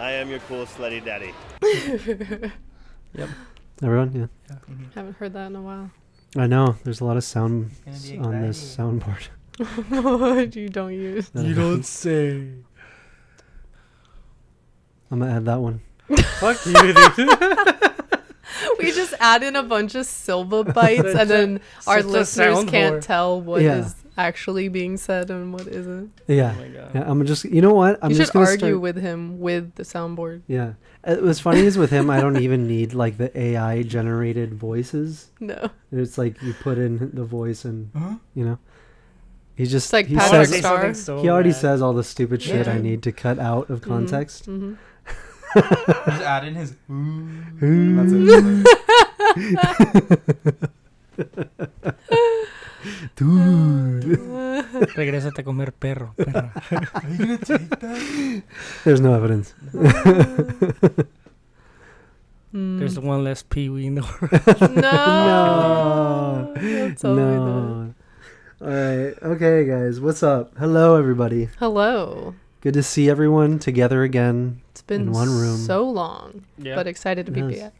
I am your cool slutty daddy. Yep. Everyone, yeah. Mm-hmm. Haven't heard that in a while. I know. There's a lot of sound on this soundboard. What you don't use? You don't say. I'm gonna add that one. Fuck you, dude. We just add in a bunch of Silva bites, and then our listeners can't tell what is actually being said and what isn't. Yeah. Oh my God. Yeah. I'm just. You know what? I'm you just should gonna argue with him with the soundboard. Yeah. What's funny is with him, I don't even need like the AI generated voices. No. It's like you put in the voice and you know, he just It's like he Patrick says Star. So he already bad. says all the stupid shit I Yeah. need to cut out of context. Mm-hmm. Just add in his and that's it. Dude. Regrésate a comer perro, perra. Are you gonna take that? There's no evidence. There's one less Pee-wee in the world. No. Don't tell me No. All right. Okay, guys. What's up? Hello, everybody. that. Hello. Good to see everyone together again. It's been in one room. so long, Yeah. but excited to be Yes. back.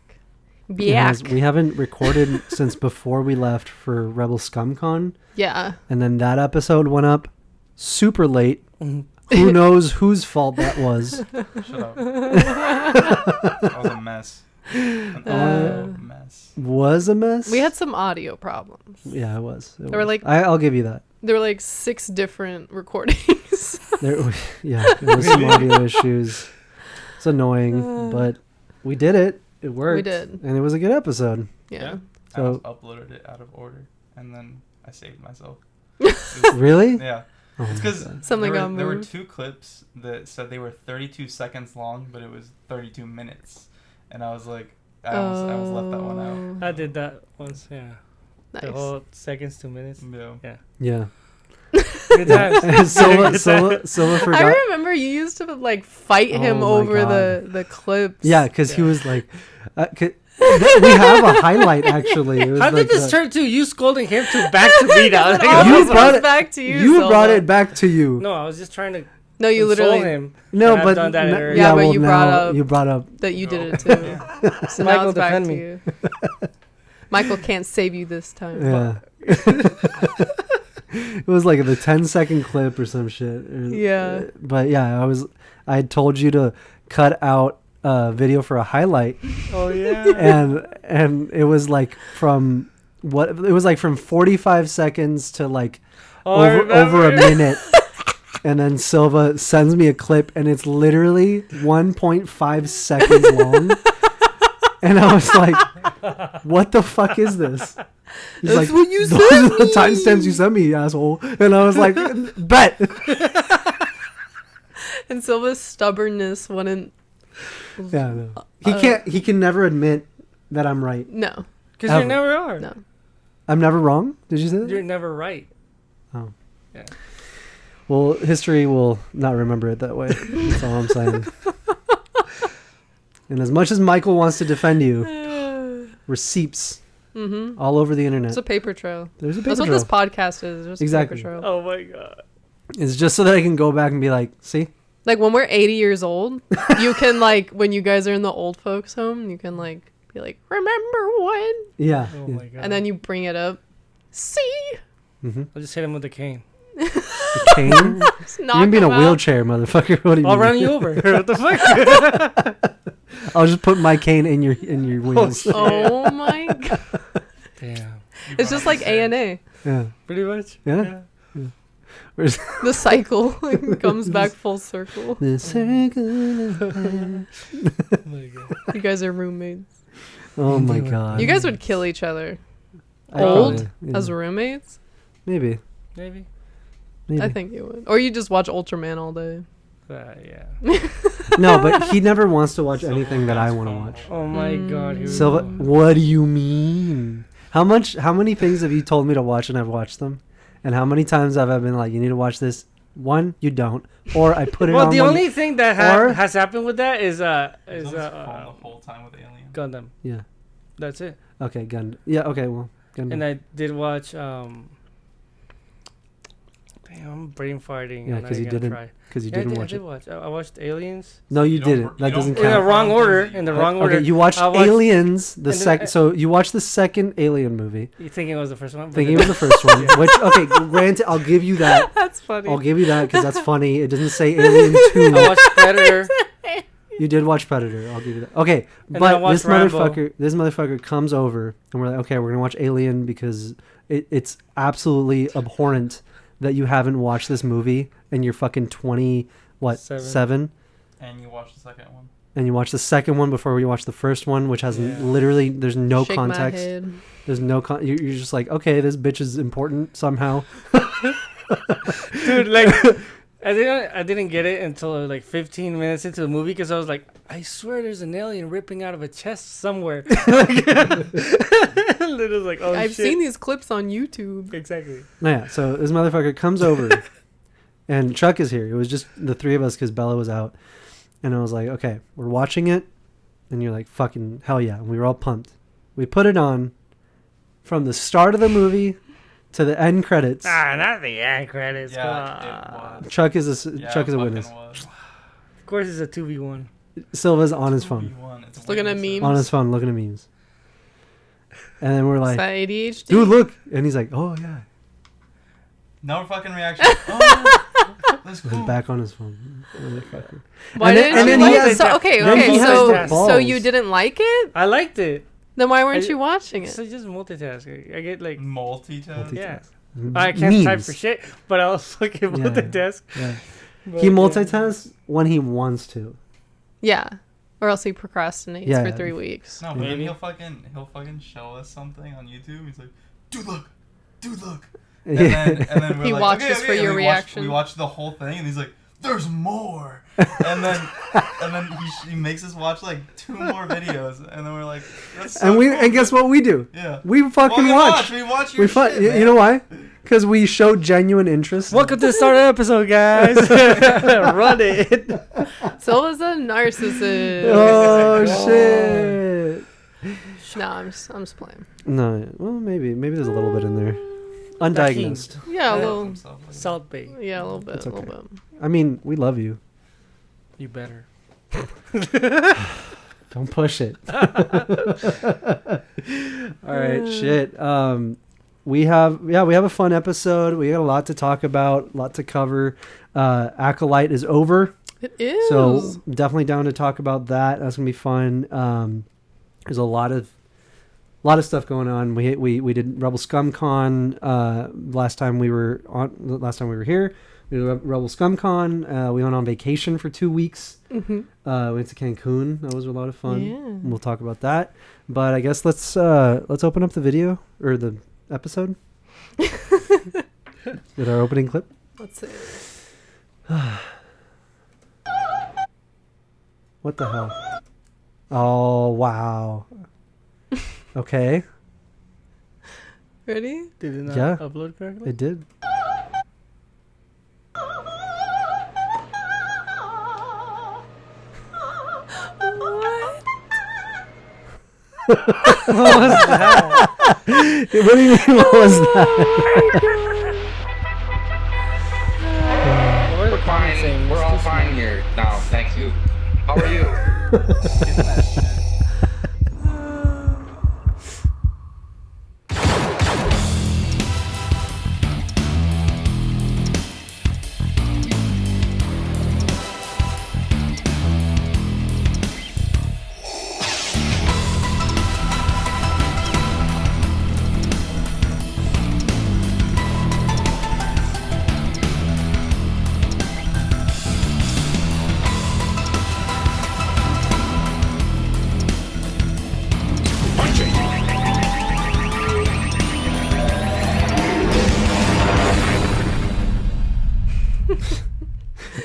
Yes, we haven't recorded since before we left for Rebel ScumCon, Yeah. and then that episode went up super late. Mhm. Who knows whose fault that was? Shut up. That was a mess. An Uh, audio mess. Was a mess? We had some audio problems. Yeah, it was. There were like- I'll give you that. There were like 6 different recordings. Yeah, there was some audio issues. It's annoying, but we did it. It worked. We did. And it was a good episode. Yeah. I So- just uploaded it out of order, and then I saved myself. Really? Yeah. Oh It's my because God. Something got there were moved. 2 clips that said they were 32 seconds long, but it was 32 minutes. And I was like, I almost left that one out. I did that once, yeah. Nice. The whole seconds to minutes. Yeah. Yeah. Good times. Silva I forgot. remember you used to like fight him Oh my over God. the clips. Yeah, because he was like, we have a highlight actually. It was How like did this turn to you scolding him to back to me now? It always You brought goes it- back to you. You Silva. brought it back to you. No, I was just trying to No, you console literally him. No, I've but done that already. Yeah, but well, you now brought up- you brought up. that you did it No. too. Yeah. So now Michael, it's back defend to me. you. Michael can't save you this time. Yeah. It was like the 10-second clip or some shit. Yeah. But yeah, I had told you to cut out a video for a highlight, Oh, yeah. and it was like from 45 seconds to like Oh, I over a remember. minute. And then Silva sends me a clip, and it's literally 1.5 seconds long. And I was like, "What the fuck is this?" He's That's like, what you "Those sent are the me." timestamps you sent me, asshole." And I was like, "Bet." And Silva's stubbornness wouldn't. Yeah, no. He can never admit that I'm right. No. Because Ever. you never are. No. I'm never wrong. Did you say that? You're never right. Oh. Yeah. Well, history will not remember it that way. That's all I'm saying. And as much as Michael wants to defend you, receipts Mm-hmm. all over the internet. It's a paper trail. There's a paper That's what trail. this podcast is. Just Exactly. a paper trail. Oh, my God. It's just so that I can go back and be like, see? Like when we're 80 years old, you can like when you guys are in the old folks home, you can like be like, remember when? Yeah. Oh, yeah. my God. And then you bring it up. See? Mm-hmm. I'll just hit him with the cane. Cane? Just You're knock gonna be in a him out. wheelchair, motherfucker. What do you I'll mean? run you over. What the fuck? I'll just put my cane in your wheels. shit. Oh my god. Damn. It's just like A&A. Yeah. Pretty much. Yeah? Where's The cycle like, comes back full circle. the circle of life? Oh, my God. You guys are roommates. Oh my god. You guys would kill each other I old probably- yeah. as roommates. Maybe. Maybe. Maybe. I think you would. Or you just watch Ultraman all day. Yeah. No, but he never wants to watch Silva anything that I fans want to phone. watch. Oh, my God. Here we Silva, go. what do you mean? How many things have you told me to watch and I've watched them? And how many times have I been like, you need to watch this? One, you don't. Or I put it Well, on the one- only thing that Or- has happened with that is Is on his phone the whole time with Alien. Gundam. Yeah. That's it. Okay, Gundam. Yeah, okay, well, Gundam. And I did watch Damn, I'm brain farting. Yeah, because you didn't watch I it. watch. I watched Aliens. No, you didn't. That doesn't In the count. wrong order. In the wrong order. Okay, you watched Aliens, the second. then So you watched the second Alien movie. You thinking it was the first one? Thinking it was the first one. Which, okay, granted, I'll give you that. That's funny. I'll give you that because that's funny. It doesn't say Alien 2. I watched Predator. You did watch Predator. I'll give you that. Okay, And then I but watched this motherfucker comes over and we're like, okay, we're gonna watch Alien because it's absolutely abhorrent that you haven't watched this movie and you're fucking 7. And you watched the second one. And you watch the second one before you watch the first one, which has literally there's no Shake context. My head. There's no you're just like, okay, this bitch is important somehow. Dude, like I didn't get it until like 15 minutes into the movie because I was like, I swear there's an alien ripping out of a chest somewhere. It was like, oh, I've shit. seen these clips on YouTube. Exactly. Yeah, so this motherfucker comes over and Chuck is here. It was just the three of us because Bella was out. And I was like, okay, we're watching it. And you're like, fucking hell yeah. And we were all pumped. We put it on from the start of the movie to the end credits. Not the end credits. Yeah, it was. Chuck is a witness. Was. Of course, it's a 2v1. Silva's on his phone. It's Looking at memes. On his phone, looking at memes. And then we're Is like, that ADHD? dude, look. And he's like, oh, yeah. No fucking reaction. Oh, that's He's cool. back on his phone. Motherfucker. Why And then- didn't and you then like he it? has- So, okay, then he has the so balls. you didn't like it? I liked it. Then why weren't you watching it? So just multitask. I get like, Multitask. yeah. Memes. I can't type for shit, but I'll fucking multitask. Yeah. But, He multitasks when he wants to. Yeah. Or else he procrastinates Yeah. for 3 weeks. No, but then Maybe. he'll fucking show us something on YouTube. He's like, dude, look. And And then we're He like, watches okay, for and your we reaction. We watched the whole thing, and he's like, "There's more." and then he makes us watch like 2 more videos, and then we're like, "That's so cool. and guess what we do? Yeah, We fucking watch. We watch your shit, You know why? Because we show genuine interest. Welcome to the start of the episode, guys. Run it. Silva's a narcissist. Oh shit! No, I'm just playing. No, well maybe there's a little bit in there, undiagnosed. Yeah, a little. Salt Bay. Yeah, a little bit. It's A okay. little bit. I mean, we love you. You better. Don't push it. All right, shit. We have a fun episode. We got a lot to talk about, a lot to cover. Acolyte is over. It is. So definitely down to talk about that. That's gonna be fun. There's a lot of stuff going on. We did Rebel Scum Con last time we were here. We did Rebel Scum Con. We went on vacation for 2 weeks. Mm-hmm. We went to Cancun. That was a lot of fun. Yeah. We'll talk about that. But I guess let's open up the video or the episode with our opening clip. Let's see. What the hell? Oh wow. Okay, Ready? Did it not Yeah. upload correctly? it did. What? What was that? What do you mean? What was that? What were the comments saying? We're all fine here now, thank you. How are you?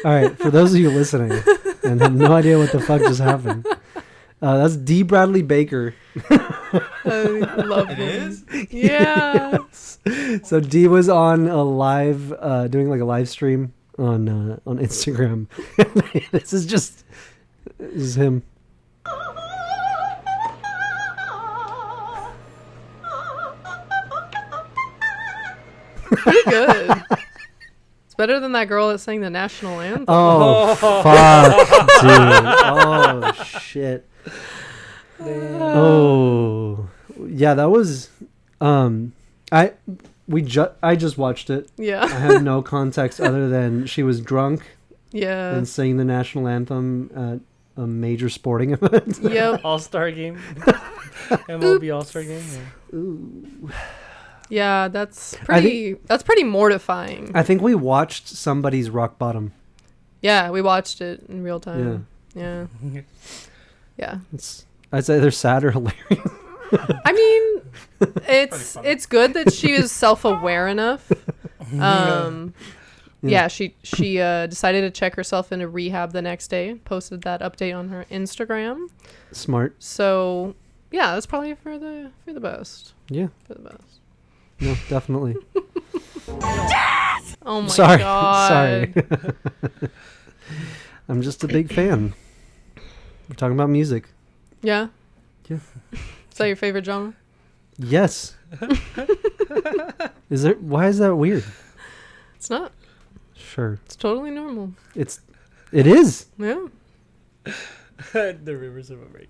All right, for those of you listening and have no idea what the fuck just happened, that's D. Bradley Baker. I love It him. is? Yeah. So D was on a live, doing like a live stream on Instagram. This is him. Pretty good. It's better than that girl that sang the national anthem. Oh, fuck, dude. Oh, shit. Oh, yeah, that was, I just watched it. Yeah. I have no context other than she was drunk Yeah. and sang the national anthem at a major sporting event. Yep. All-Star game. MLB All-Star game. Yeah. Ooh. Yeah, that's pretty mortifying. I think we watched somebody's rock bottom. Yeah, we watched it in real time. Yeah. Yeah. I'd say they're sad or hilarious. I mean, it's good that she is self-aware enough. Yeah, she decided to check herself into rehab the next day. Posted that update on her Instagram. Smart. So yeah, that's probably for the best. Yeah. For the best. No, definitely. Oh my god. Sorry. I'm just a big fan. We're talking about music. Yeah. Yeah. Is that your favorite genre? Yes. Why is that weird? It's not. Sure. It's totally normal. It is. Yeah. The Rivers of a Break.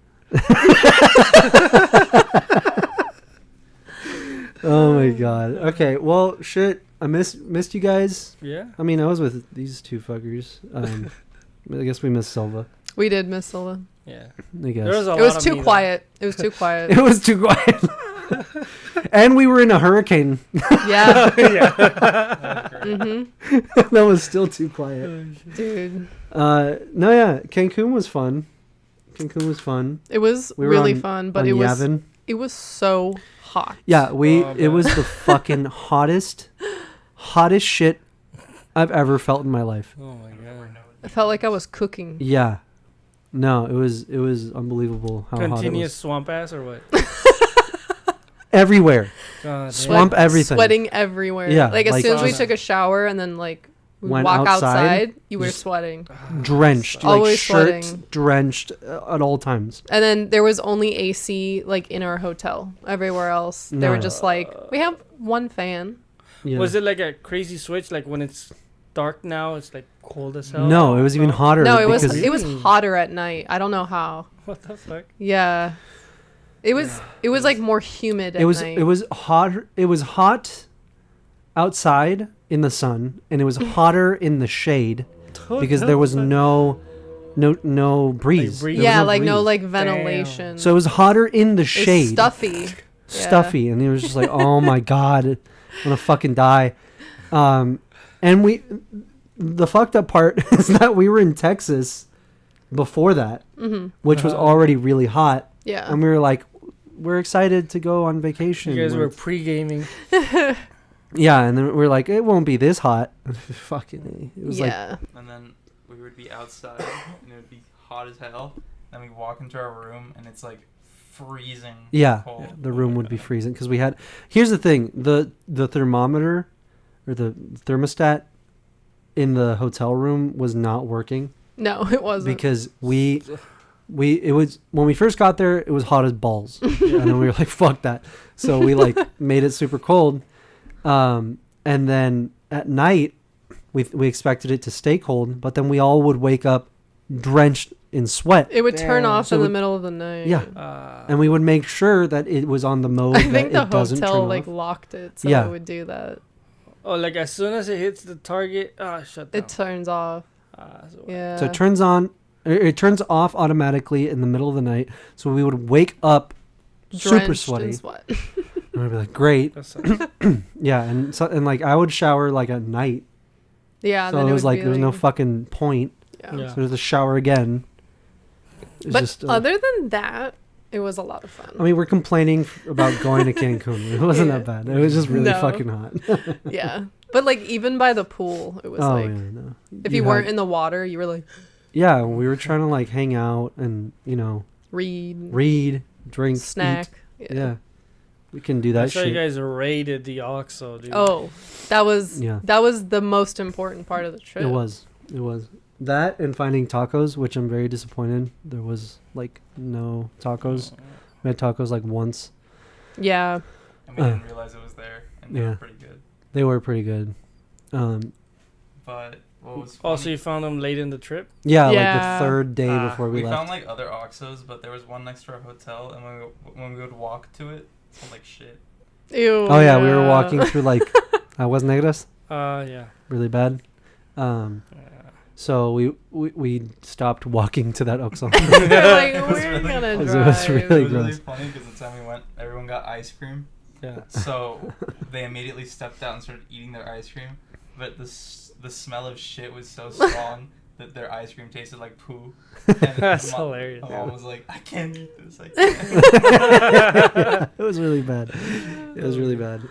Oh my god. Okay, well, shit. I missed you guys. Yeah. I mean, I was with these two fuckers. I guess we missed Silva. We did miss Silva. Yeah. I guess. It was too quiet. It was too quiet. It was too quiet. And we were in a hurricane. Yeah. That was still too quiet. Dude. No, yeah. Cancun was fun. It was We were really on- fun, but on it Yavin. was so hot. Yeah, Oh, it was the fucking hottest shit I've ever felt in my life. Oh my god. I felt like I was cooking. Yeah. No, it was unbelievable how Continuous hot swamp ass or what? it was. Everywhere. God, Swamp Like, everything. Sweating everywhere. Yeah, Like as like- soon as we took a shower and then like we Went walk outside, outside, you were just- sweating. Drenched. Always like shirt sweating. drenched at all times. And then there was only AC like in our hotel. Everywhere else, they were No. just like, we have one fan. Yeah. Was it like a crazy switch? Like when it's dark now, it's like cold as hell? No, it was even hotter. No, it was because Really? hotter at night. I don't know how. What the fuck? Yeah. It was like more humid at it was night. it was hot. It was hot outside in the sun, and it was hotter in the shade because there was no breeze. breeze. There was yeah, no like no breeze. like ventilation. So it was hotter in the It's shade. stuffy. Stuffy, and it was just like, oh my god, I'm gonna fucking die. And the fucked up part is that we were in Texas before that, which was already really hot, Yeah. and we were like, we're excited to go on vacation. You guys were with- pre-gaming. yeah, and then we're like, it won't be this hot. Fucking, it was like, Yeah. And then we would be outside, and it would be hot as hell. Then we walk into our room, and it's like freezing. yeah, cold. the room would be freezing because we had. Here's the thing: the thermometer or the thermostat in the hotel room was not working No, it wasn't. because it was when we first got there, it was hot as balls, and then we were like, fuck that. So we like made it super cold, and then at night we expected it to stay cold, but then we all would wake up drenched in sweat. It would turn Damn. off So in the it- middle of the night. Yeah. And we would make sure that it was on the mode I that think the it doesn't hotel turn like off. locked it so Yeah. it would do that. Oh, like as soon as it hits the target, shut down. It turns off. So Yeah. So it turns on, it turns off automatically in the middle of the night. So we would wake up super Drenched in sweaty, sweat. and we'd be like, "Great, that sucks. yeah." And like I would shower like at night, Yeah. so then it was would like be there was no fucking point. Yeah. Yeah. So there's a shower again. It was But just, other than that, it was a lot of fun. I mean, we're complaining about going to Cancun. It wasn't Yeah. that bad. It was just really No. fucking hot. Yeah. But like even by the pool, it was oh like yeah, no. if you weren't in the water, you were like Yeah, we were trying to like hang out and read, drink, snack. eat. Yeah, we can do that I saw shit. you guys raided the OXXO, dude. Oh, that was Yeah. the most important part of the trip. It was that and finding tacos, which I'm very disappointed. There was like no tacos. We had tacos like once. Yeah. And we didn't realize it was there, and they yeah. were pretty good. They were pretty good. But what was Oh, funny, so you found them late in the trip? Yeah, like Yeah. the third day before we we left. found like other Oxos, but there was one next to our hotel, and when we would walk to it, it smelled like shit. Ew. Oh yeah, we were walking through like was Negras Yeah. really bad. So we stopped walking to that Oxxo. They're like, It was we're really gonna fun. drive. It was really It was really gross. funny because the time we went, everyone got ice cream. Yeah. So they immediately stepped out and started eating their ice cream. But the smell of shit was so strong that their ice cream tasted like poo. And That's hilarious. My mom was like, I can't eat this. I can't. It was really bad. It was really bad.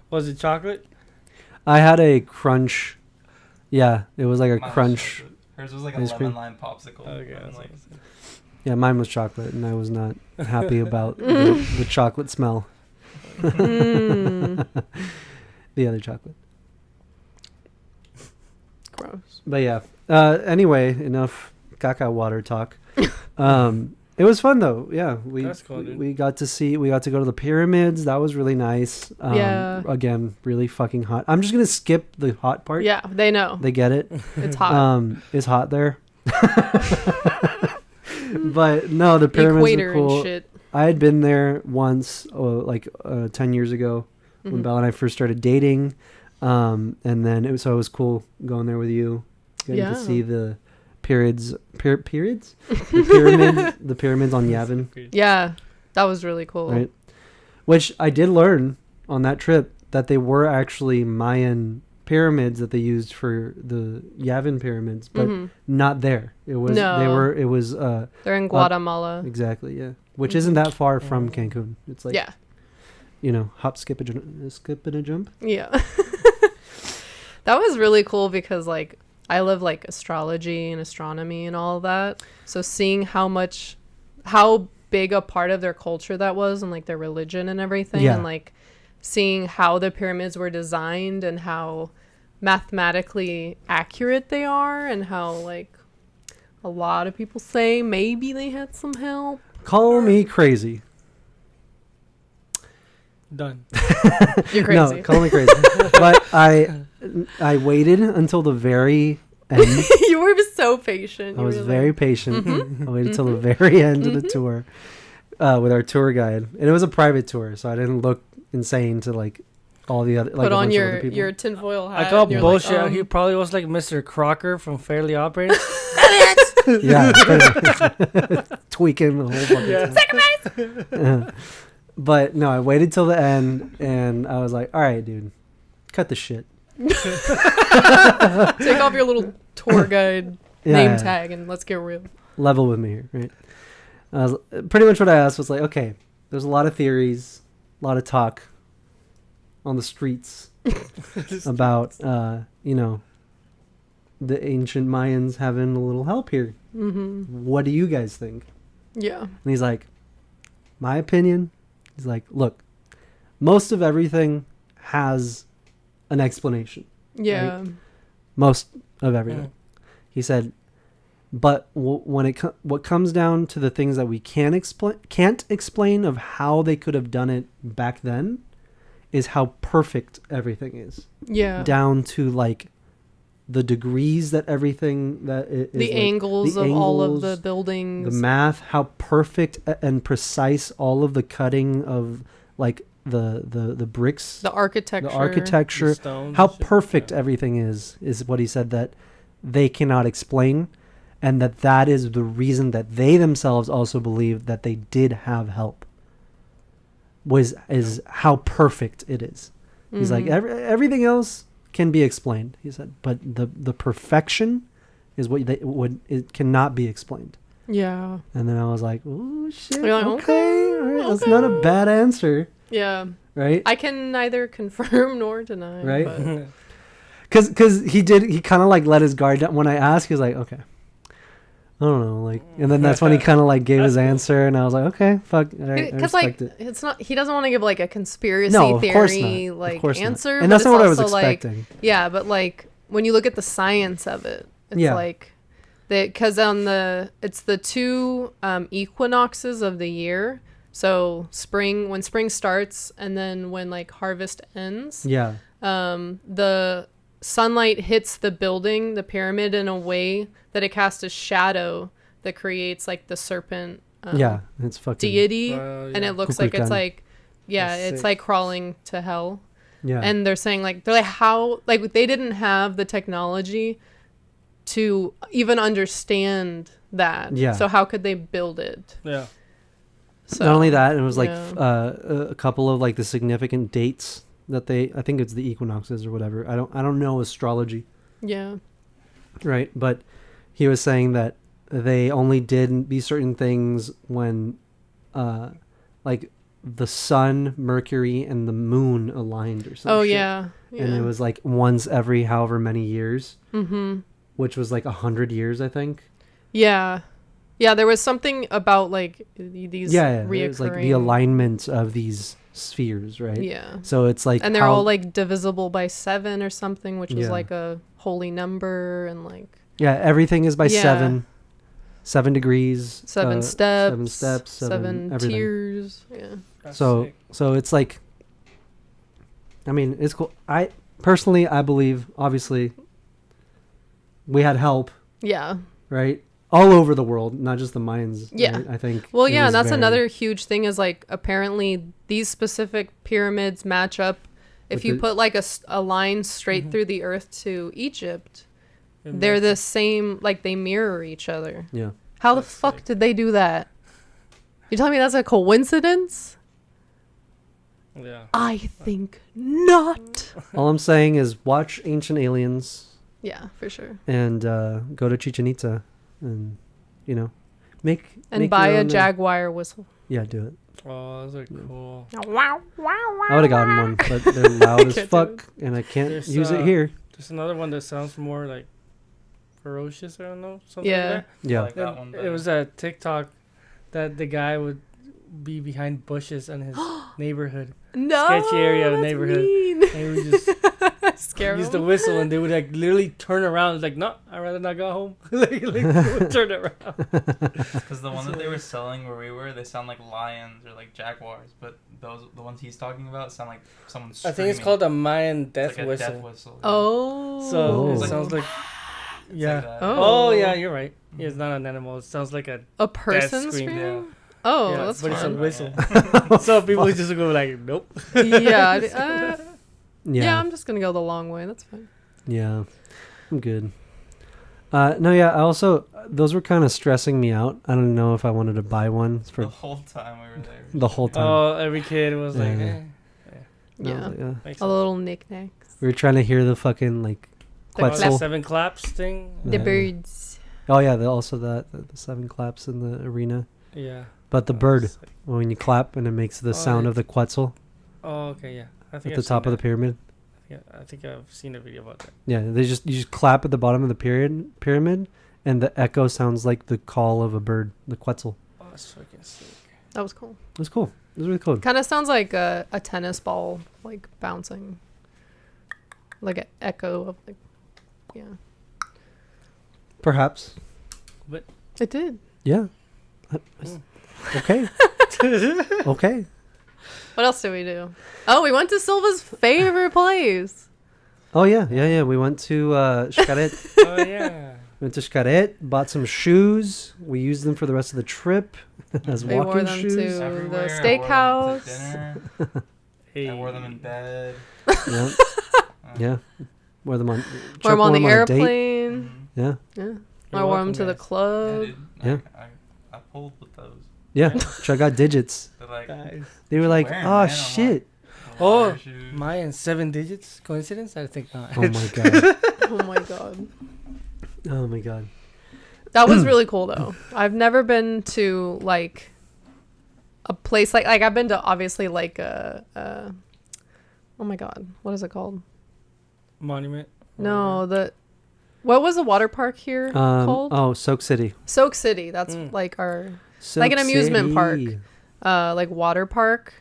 Was it chocolate? I had a crunch. Yeah, it was like a Mine was crunch. chocolate. Hers was like a ice cream. lemon lime popsicle. Okay. And That's like, Yeah, mine was chocolate, and I was not happy about the chocolate smell. Mm. The other chocolate. Gross. But yeah. Anyway, enough caca water talk. It was fun though. Yeah, That's cool, dude. we got to go to the pyramids. That was really nice. Yeah. Again, really fucking hot. I'm just gonna skip the hot part. Yeah, they know. They get it. It's hot. It's hot there. But no, the pyramids Equator are cool. and shit. I had been there once, 10 years ago, when Mhm. Bella and I first started dating, and then it was cool going there with you, getting Yeah. to see the periods, the pyramids on Yavin, Yeah, that was really cool. right? Which I did learn on that trip that they were actually Mayan pyramids that they used for the Yavin pyramids, but Mhm. not there. It was They're in Guatemala. exactly, yeah. Which isn't that far from Cancun. It's like Yeah. Hop, skip, and a jump. Yeah. That was really cool because like I love like astrology and astronomy and all of that. So seeing how big a part of their culture that was and like their religion and everything, Yeah. and like seeing how the pyramids were designed and how mathematically accurate they are, and how like a lot of people say maybe they had some help. Call me crazy. Done. You're crazy. No, call me crazy. But I waited until the very end. You were so patient. I You was were very like, patient. Mhm. I waited till the very end of the tour with our tour guide, and it was a private tour, so I didn't look insane to like all the other. Like, put a on bunch of other your people. tinfoil hat. I call and you're bullshit. like, He probably was like Mr. Crocker from Fairly Operated. Yeah, tweaking the whole fucking time. But no, I waited till the end, and I was like, "All right, dude, cut the shit." Take off your little tour guide name Yeah. tag and let's get real. Level with me here, right? Pretty much what I asked was like, okay, there's a lot of theories, a lot of talk on the streets about, the ancient Mayans having a little help here. Mm-hmm. What do you guys think? Yeah. And he's like, my opinion. He's like, look, most of everything has an explanation. Yeah. Most of everything. Mm. He said, but when what comes down to the things that we can't explain of how they could have done it back then, is how perfect everything is. Yeah. Down to like the degrees that everything that is, The like, angles the of all of angles, the buildings. the math, how perfect and precise all of the cutting of like the bricks, the architecture. the architecture, The stones how and shit. perfect Yeah. everything is what he said that they cannot explain, and that is the reason that they themselves also believe that they did have help. Is how perfect it is. He's like, Mhm. everything else can be explained, he said, but the perfection is it cannot be explained. Yeah. And then I was like, oh shit, You're like, okay, all right, that's not a bad answer, Yeah. right? I can neither confirm nor deny. Right? But Because he kind of like let his guard down. When I asked, he was like, okay, I don't know, like, and then that's when he kind of like gave his answer, and I was like, okay, fuck, I because like respect it. it's not, he doesn't want to give like a conspiracy No, of course theory not. like Of course not. answer, And but that's not it's what I was also, like, expecting. yeah, but like when you look at the science of it, it's Yeah. like because it's the two equinoxes of the year. So when spring starts and then when like harvest ends. Yeah, The sunlight hits the building, the pyramid, in a way that it casts a shadow that creates like the serpent Yeah, it's fucking deity, yeah. and it looks like it's Kukulkan. like, yeah, That's it's sick. like crawling to hell. yeah. And they're saying like, they're like, how, like they didn't have the technology to even understand that. Yeah. So how could they build it? Yeah. So, Not only that, it was like yeah. a couple of like the significant dates that I think it's the equinoxes or whatever. I don't know astrology, Yeah. right? But he was saying that they only did these certain things when like the sun, Mercury, and the moon aligned or something. Oh yeah. And it was like once every however many years, Mm-hmm. which was like 100 years, I think. Yeah. Yeah, there was something about like these Yeah, reoccurring. it was like the alignment of these spheres, right? Yeah. So it's like And they're how- all like divisible by 7 or something, which was Yeah. like a holy number, and like yeah, everything is by Yeah. 7 degrees, 7 steps, steps, 7 everything. tiers. Yeah. That's So sick. so it's like, I mean, it's cool. I personally, I believe, obviously, we had help, Yeah. right, all over the world, not just the Mayans. Yeah. right? I think. Well, it yeah, was and that's very- another huge thing is like apparently these specific pyramids match up. If With you the- put like a line straight Mhm. through the earth to Egypt, It they're makes the same, like they mirror each other. Yeah. How the That's fuck sick. did they do that? You telling me that's a coincidence? Yeah. I think not. All I'm saying is watch Ancient Aliens Yeah, for sure. and go to Chichen Itza and, make And buy your a own, Jaguar whistle. yeah, do it. Oh, those are cool. Wow, wow, I would have gotten one, but they're loud as Can't do fuck, and I can't There's, use it here. There's another one that sounds more like ferocious. I don't know. Something Yeah. like Yeah. Like that one that. It was a TikTok that the guy would be behind bushes in his neighborhood. No, Sketchy area of the that's neighborhood. mean. And he would just Scare use the them. whistle, and they would like literally turn around. It's like, no, I'd rather not go home. like they would turn around. Because the one that they were selling where we were, they sound like lions or like jaguars, but the ones he's talking about sound like someone I screaming. think it's called a Mayan It's death like a whistle. death whistle. Oh. So Oh. it sounds like, It's yeah. like that. Oh yeah, you're right. Yeah, it's not an animal. It sounds like a A person scream, screaming? yeah. Oh, yeah, that's but it's a fun. whistle. Yeah. So people just go like, nope. Yeah. Yeah. Yeah, I'm just going to go the long way. That's fine. Yeah, I'm good. No, yeah. I also, those were kind of stressing me out. I don't know if I wanted to buy one The for whole time we were there. the whole time. Oh, every kid was like, Yeah. eh. No, Yeah. yeah. Makes A sense. little knickknacks. We were trying to hear the fucking like The Oh, Quetzal. that 7 claps thing. The Yeah. birds. Oh yeah, also the 7 claps in the arena. Yeah. But the That bird, was sick. when you clap and it makes the Oh, sound yeah. of the Quetzal Oh, okay, yeah. I at think the top of the pyramid. I think I've seen a video about that. Yeah, you just clap at the bottom of the pyramid, and the echo sounds like the call of a bird, the Quetzal. Oh, that's fucking sick. That was cool. It was cool. It was really cool. Kind of sounds like a tennis ball, like bouncing. Like an echo of like, yeah. Perhaps. It did. Yeah. Mm. Okay. Okay. What else did we do? Oh, we went to Silva's favorite place. Oh yeah. We went to Xcaret. Oh, yeah. Went to Xcaret, bought some shoes. We used them for the rest of the trip as We wore walking them shoes. to Everywhere. the I wore them to steakhouse. dinner. Hey. I wore them in bed. Yeah. Yeah. Wore them on. Wore Chuck them on the a date. airplane. Mhm. Yeah. Yeah. You're I wore welcome, them to the guys. I club. did. Yeah. I pulled with those. Yeah. Chuck got digits. They're like, Nice. They were like, Wearing, oh man, I'm shit. Oh, water shoes. Mayan 7 digits? Coincidence? I think not. Oh my god. Oh my god. Oh my god. That was really cool though. I've never been to like a place like I've been to obviously like oh my god, what is it called? Monument? No, what was the water park here called? Oh, Soak City. Soak City. That's Mm. like our Soak an amusement park. City. like water park,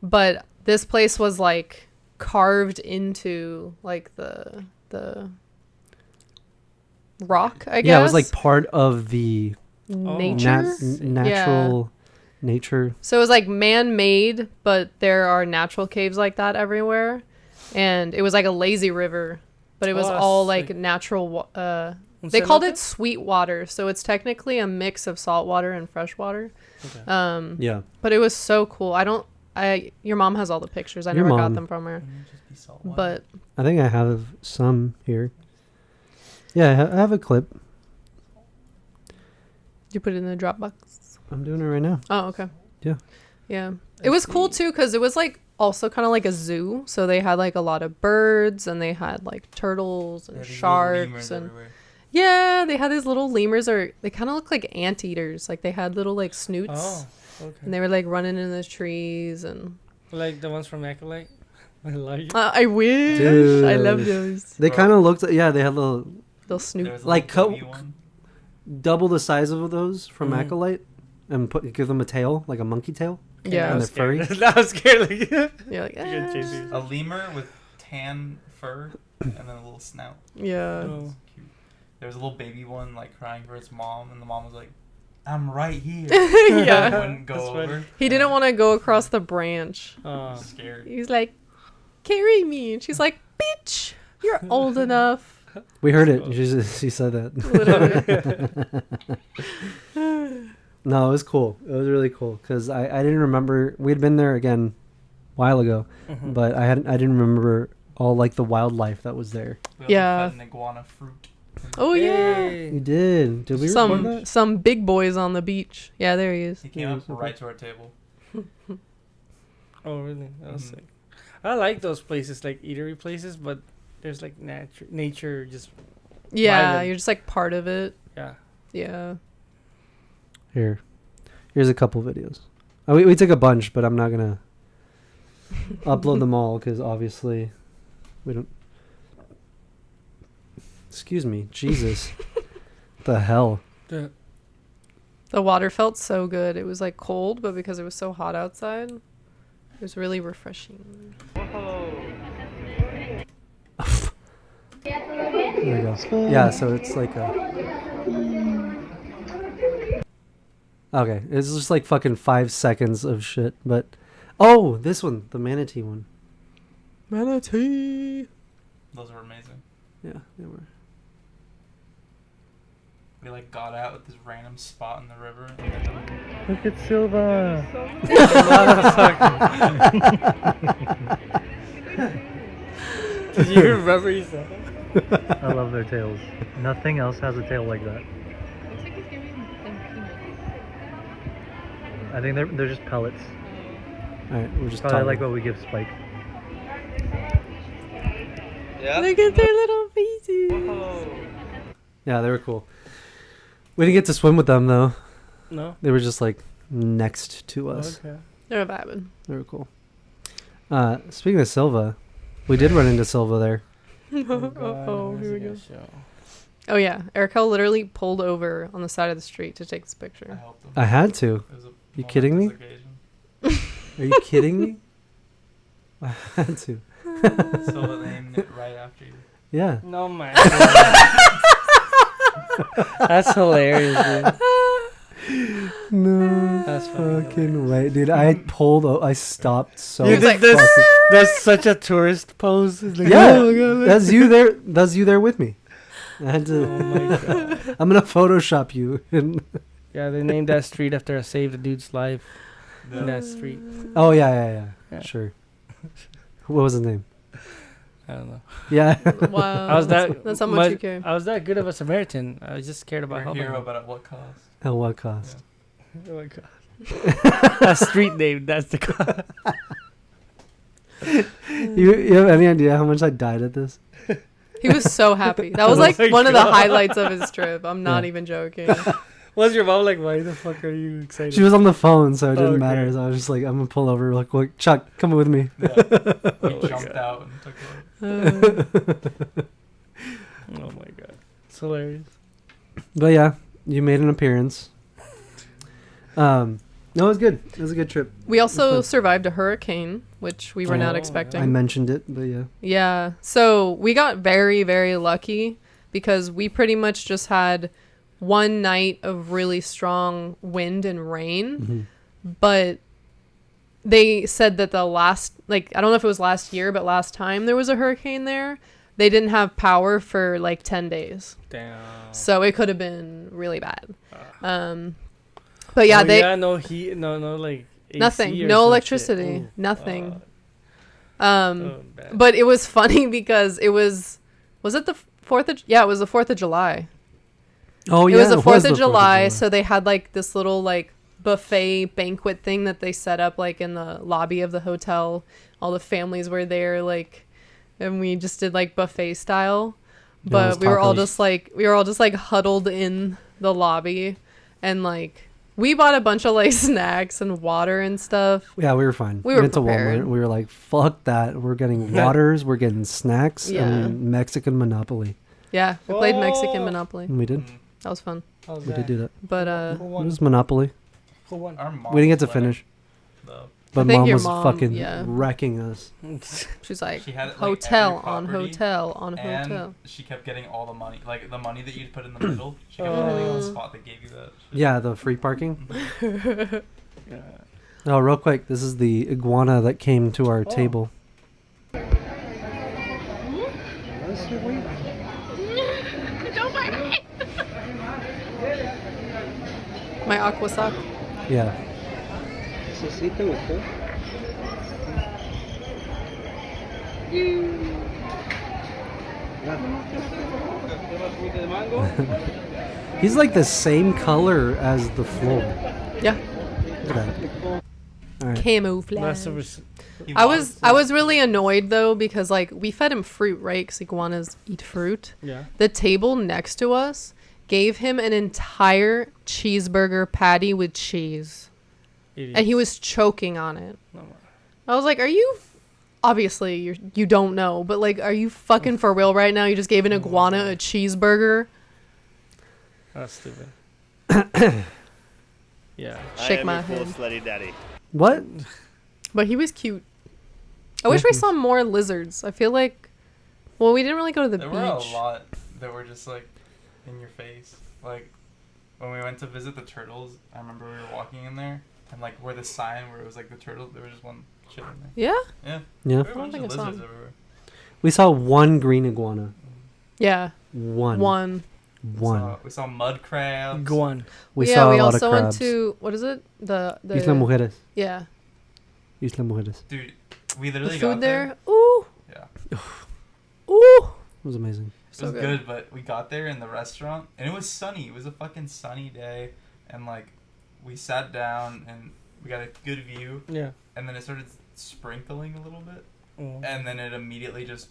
but this place was like carved into like the rock, I guess. Yeah, it was like part of the nature. natural nature. So it was like man-made, but there are natural caves like that everywhere. And it was like a lazy river, but it was Oh, all sick. like natural. They called it sweet water, so it's technically a mix of salt water and fresh water. Okay. Yeah. But it was so cool. Your mom has all the pictures. I Your never got mom. them from her. Wouldn't it just be salt water? But I think I have some here. Yeah, I have a clip. you put it in the Dropbox. I'm doing it right now. Oh, okay. Yeah. Yeah. It was cool too because it was like also kind of like a zoo. So they had like a lot of birds and they had like turtles and Yeah, these little sharks lemurs and everywhere. yeah, they had these little lemurs or they kind of look like anteaters. Like they had little like snoots Oh, okay. and they were like running in the trees and Like the ones from Acolyte. I like it. I wish. Dude. I love those. They Bro. kind of looked. Yeah, they had little Little snoot. There was a Like little co- baby one. double the size of those from Mhm. Acolyte, and give them a tail, like a monkey tail. Yeah. And they're furry. I was scared. Like, You're like, gonna chase "Eh." you. A lemur with tan fur and then a little snout. Yeah. Oh. It's cute. There was a little baby one like crying for its mom, and the mom was like, "I'm right here." Yeah. Wouldn't go That's funny. over. He didn't want to go across the branch. Oh. Scared. He's like, carry me. And she's like, bitch, you're old enough. We heard it. She said that. Literally. No, it was cool. It was really cool because I didn't remember. We had been there again a while ago, Mhm. but I didn't remember all like the wildlife that was there. We also Yeah. fed an iguana fruit. Oh, yeah. Yay. You did. Did we record Some that? some big boys on the beach. Yeah, there he is. He came up right to our table. Oh, really? That was Mhm. sick. I like those places, like eatery places, but there's like nature just, Yeah, Violent. you're just like part of it. yeah. Yeah. Here's a couple videos. We took a bunch, but I'm not gonna upload them all because obviously we don't. Excuse me, Jesus, the hell. The, The water felt so good. It was like cold, but because it was so hot outside, it was really refreshing. There we go. Yeah, so it's like a. Okay, it's just like fucking 5 seconds of shit, but. Oh, this one, the manatee one. Manatee. Those were amazing. Yeah, they were. We like got out at this random spot in the river. And then Look at Silva. did you remember you said that? I love their tails. Nothing else has a tail like that. I think they're just pellets. Alright, we're just Probably talking. like what we give Spike. Look at their little faces. Yeah, they were cool. We didn't get to swim with them though. No? They were just like next to us. Okay. They're vibing. They were cool. Speaking of Silva, we did run into Silva there. Oh, here we go. Oh yeah, Arakel literally pulled over on the side of the street to take this I picture. helped him. I had to. It was a You kidding me? momentous occasion. Are you kidding me? I had to. So they named it right after you. Yeah. No, man. That's hilarious, dude. No. That's fucking Fucking right, dude. I stopped so. You did this. fucking- That's such a tourist pose. It's like, Yeah, oh my God. that's you there. That's you there with me. I had to. Oh my God. I'm gonna Photoshop you. And Yeah, they named that street after I saved a dude's life in The- that street. oh yeah. Yeah. Sure. What was his name? I don't know. Yeah. Wow. I was that. That's how much you care. I was that good of a Samaritan. I was just scared about You're a helping. hero, him. but at what cost? At what cost? Oh my God. A street name. That's the cost. You have any idea how much I died at this? He was so happy. That was Oh like my one of the God. highlights of his trip. I'm not Yeah. even joking. Was your mom like, why the fuck are you excited? She was on the phone, so it didn't Okay. matter. So I was just like, I'm gonna pull over real quick. Chuck, come with me. Yeah. Oh He my jumped God. out and took it. Oh my God. It's hilarious. But yeah, you made an appearance. No, it was good. It was a good trip. We also fun. survived a hurricane, which we were not Oh, expecting. I mentioned it, but yeah. Yeah. So we got very, very lucky because we pretty much just had one night of really strong wind and rain. Mm-hmm. But they said that the last, like, I don't know if it was last year, but last time there was a hurricane there, they didn't have power for like 10 days. Damn. So it could have been really bad. But yeah, no heat, no like AC nothing, or no some electricity, shit. Ooh, nothing. bad. But it was funny because it was it the 4th of, yeah, it was the 4th of July. Oh It yeah, was the 4th of the July, so they had like this little like buffet banquet thing that they set up like in the lobby of the hotel. All the families were there, like, and we just did like buffet style. Yeah, it was But we were all tacos. just like huddled in the lobby, and like we bought a bunch of like snacks and water and stuff. Yeah, we were fine. We were went to prepared. Walmart. We were like, fuck that. We're getting waters. We're getting snacks Yeah. and Mexican Monopoly. Yeah, we played Mexican Oh. Monopoly. And we did. That was fun. How's We did that? do that. But Who It won? was Monopoly. Who won? Our mom We didn't get to was winning, finish. though. But think mom your was mom, fucking yeah. wrecking us. she's like, She had, like, hotel every on property, hotel on And hotel. she kept getting all the money, like the money that you'd put in the middle. She kept getting on the spot that gave you that. Shit. Yeah, the free parking. Yeah. Oh, real quick. This is the iguana that came to our Oh. table. My aqua sock. Yeah. He's like the same color as the floor. Yeah, Look at that. All right. camouflage. Last of us. He I wants was really annoyed though because like we fed him fruit, right? Because iguanas eat fruit. Yeah. The table next to us gave him an entire cheeseburger patty with cheese, and he was choking on it. I was like, "Are you?" Obviously, you don't know, but like, are you fucking for real right now? You just gave an iguana a cheeseburger. That's stupid. Yeah. Shake my I am your head. full slutty daddy. What? But he was cute. I wish we saw more lizards. I feel like, well, we didn't really go to the There beach. were a lot that were just like in your face. Like when we went to visit the turtles, I remember we were walking in there and like where the sign where it was like the turtles, there was just one chilling there. Yeah, Yeah. Yeah. There were a bunch think of I saw lizards them. everywhere. We saw one green iguana. yeah, One. one. We saw mud crabs. Go on. We yeah, saw we a lot also of went crabs. to what is it? The Isla Mujeres. yeah, Isla Mujeres. Dude, we the literally got food there. Ooh, Yeah. ooh. It was amazing. It So was good. good, but we got there in the restaurant and it was sunny. It was a fucking sunny day, and like we sat down and we got a good view, Yeah. and then it started sprinkling a little bit, Oh. and then it immediately just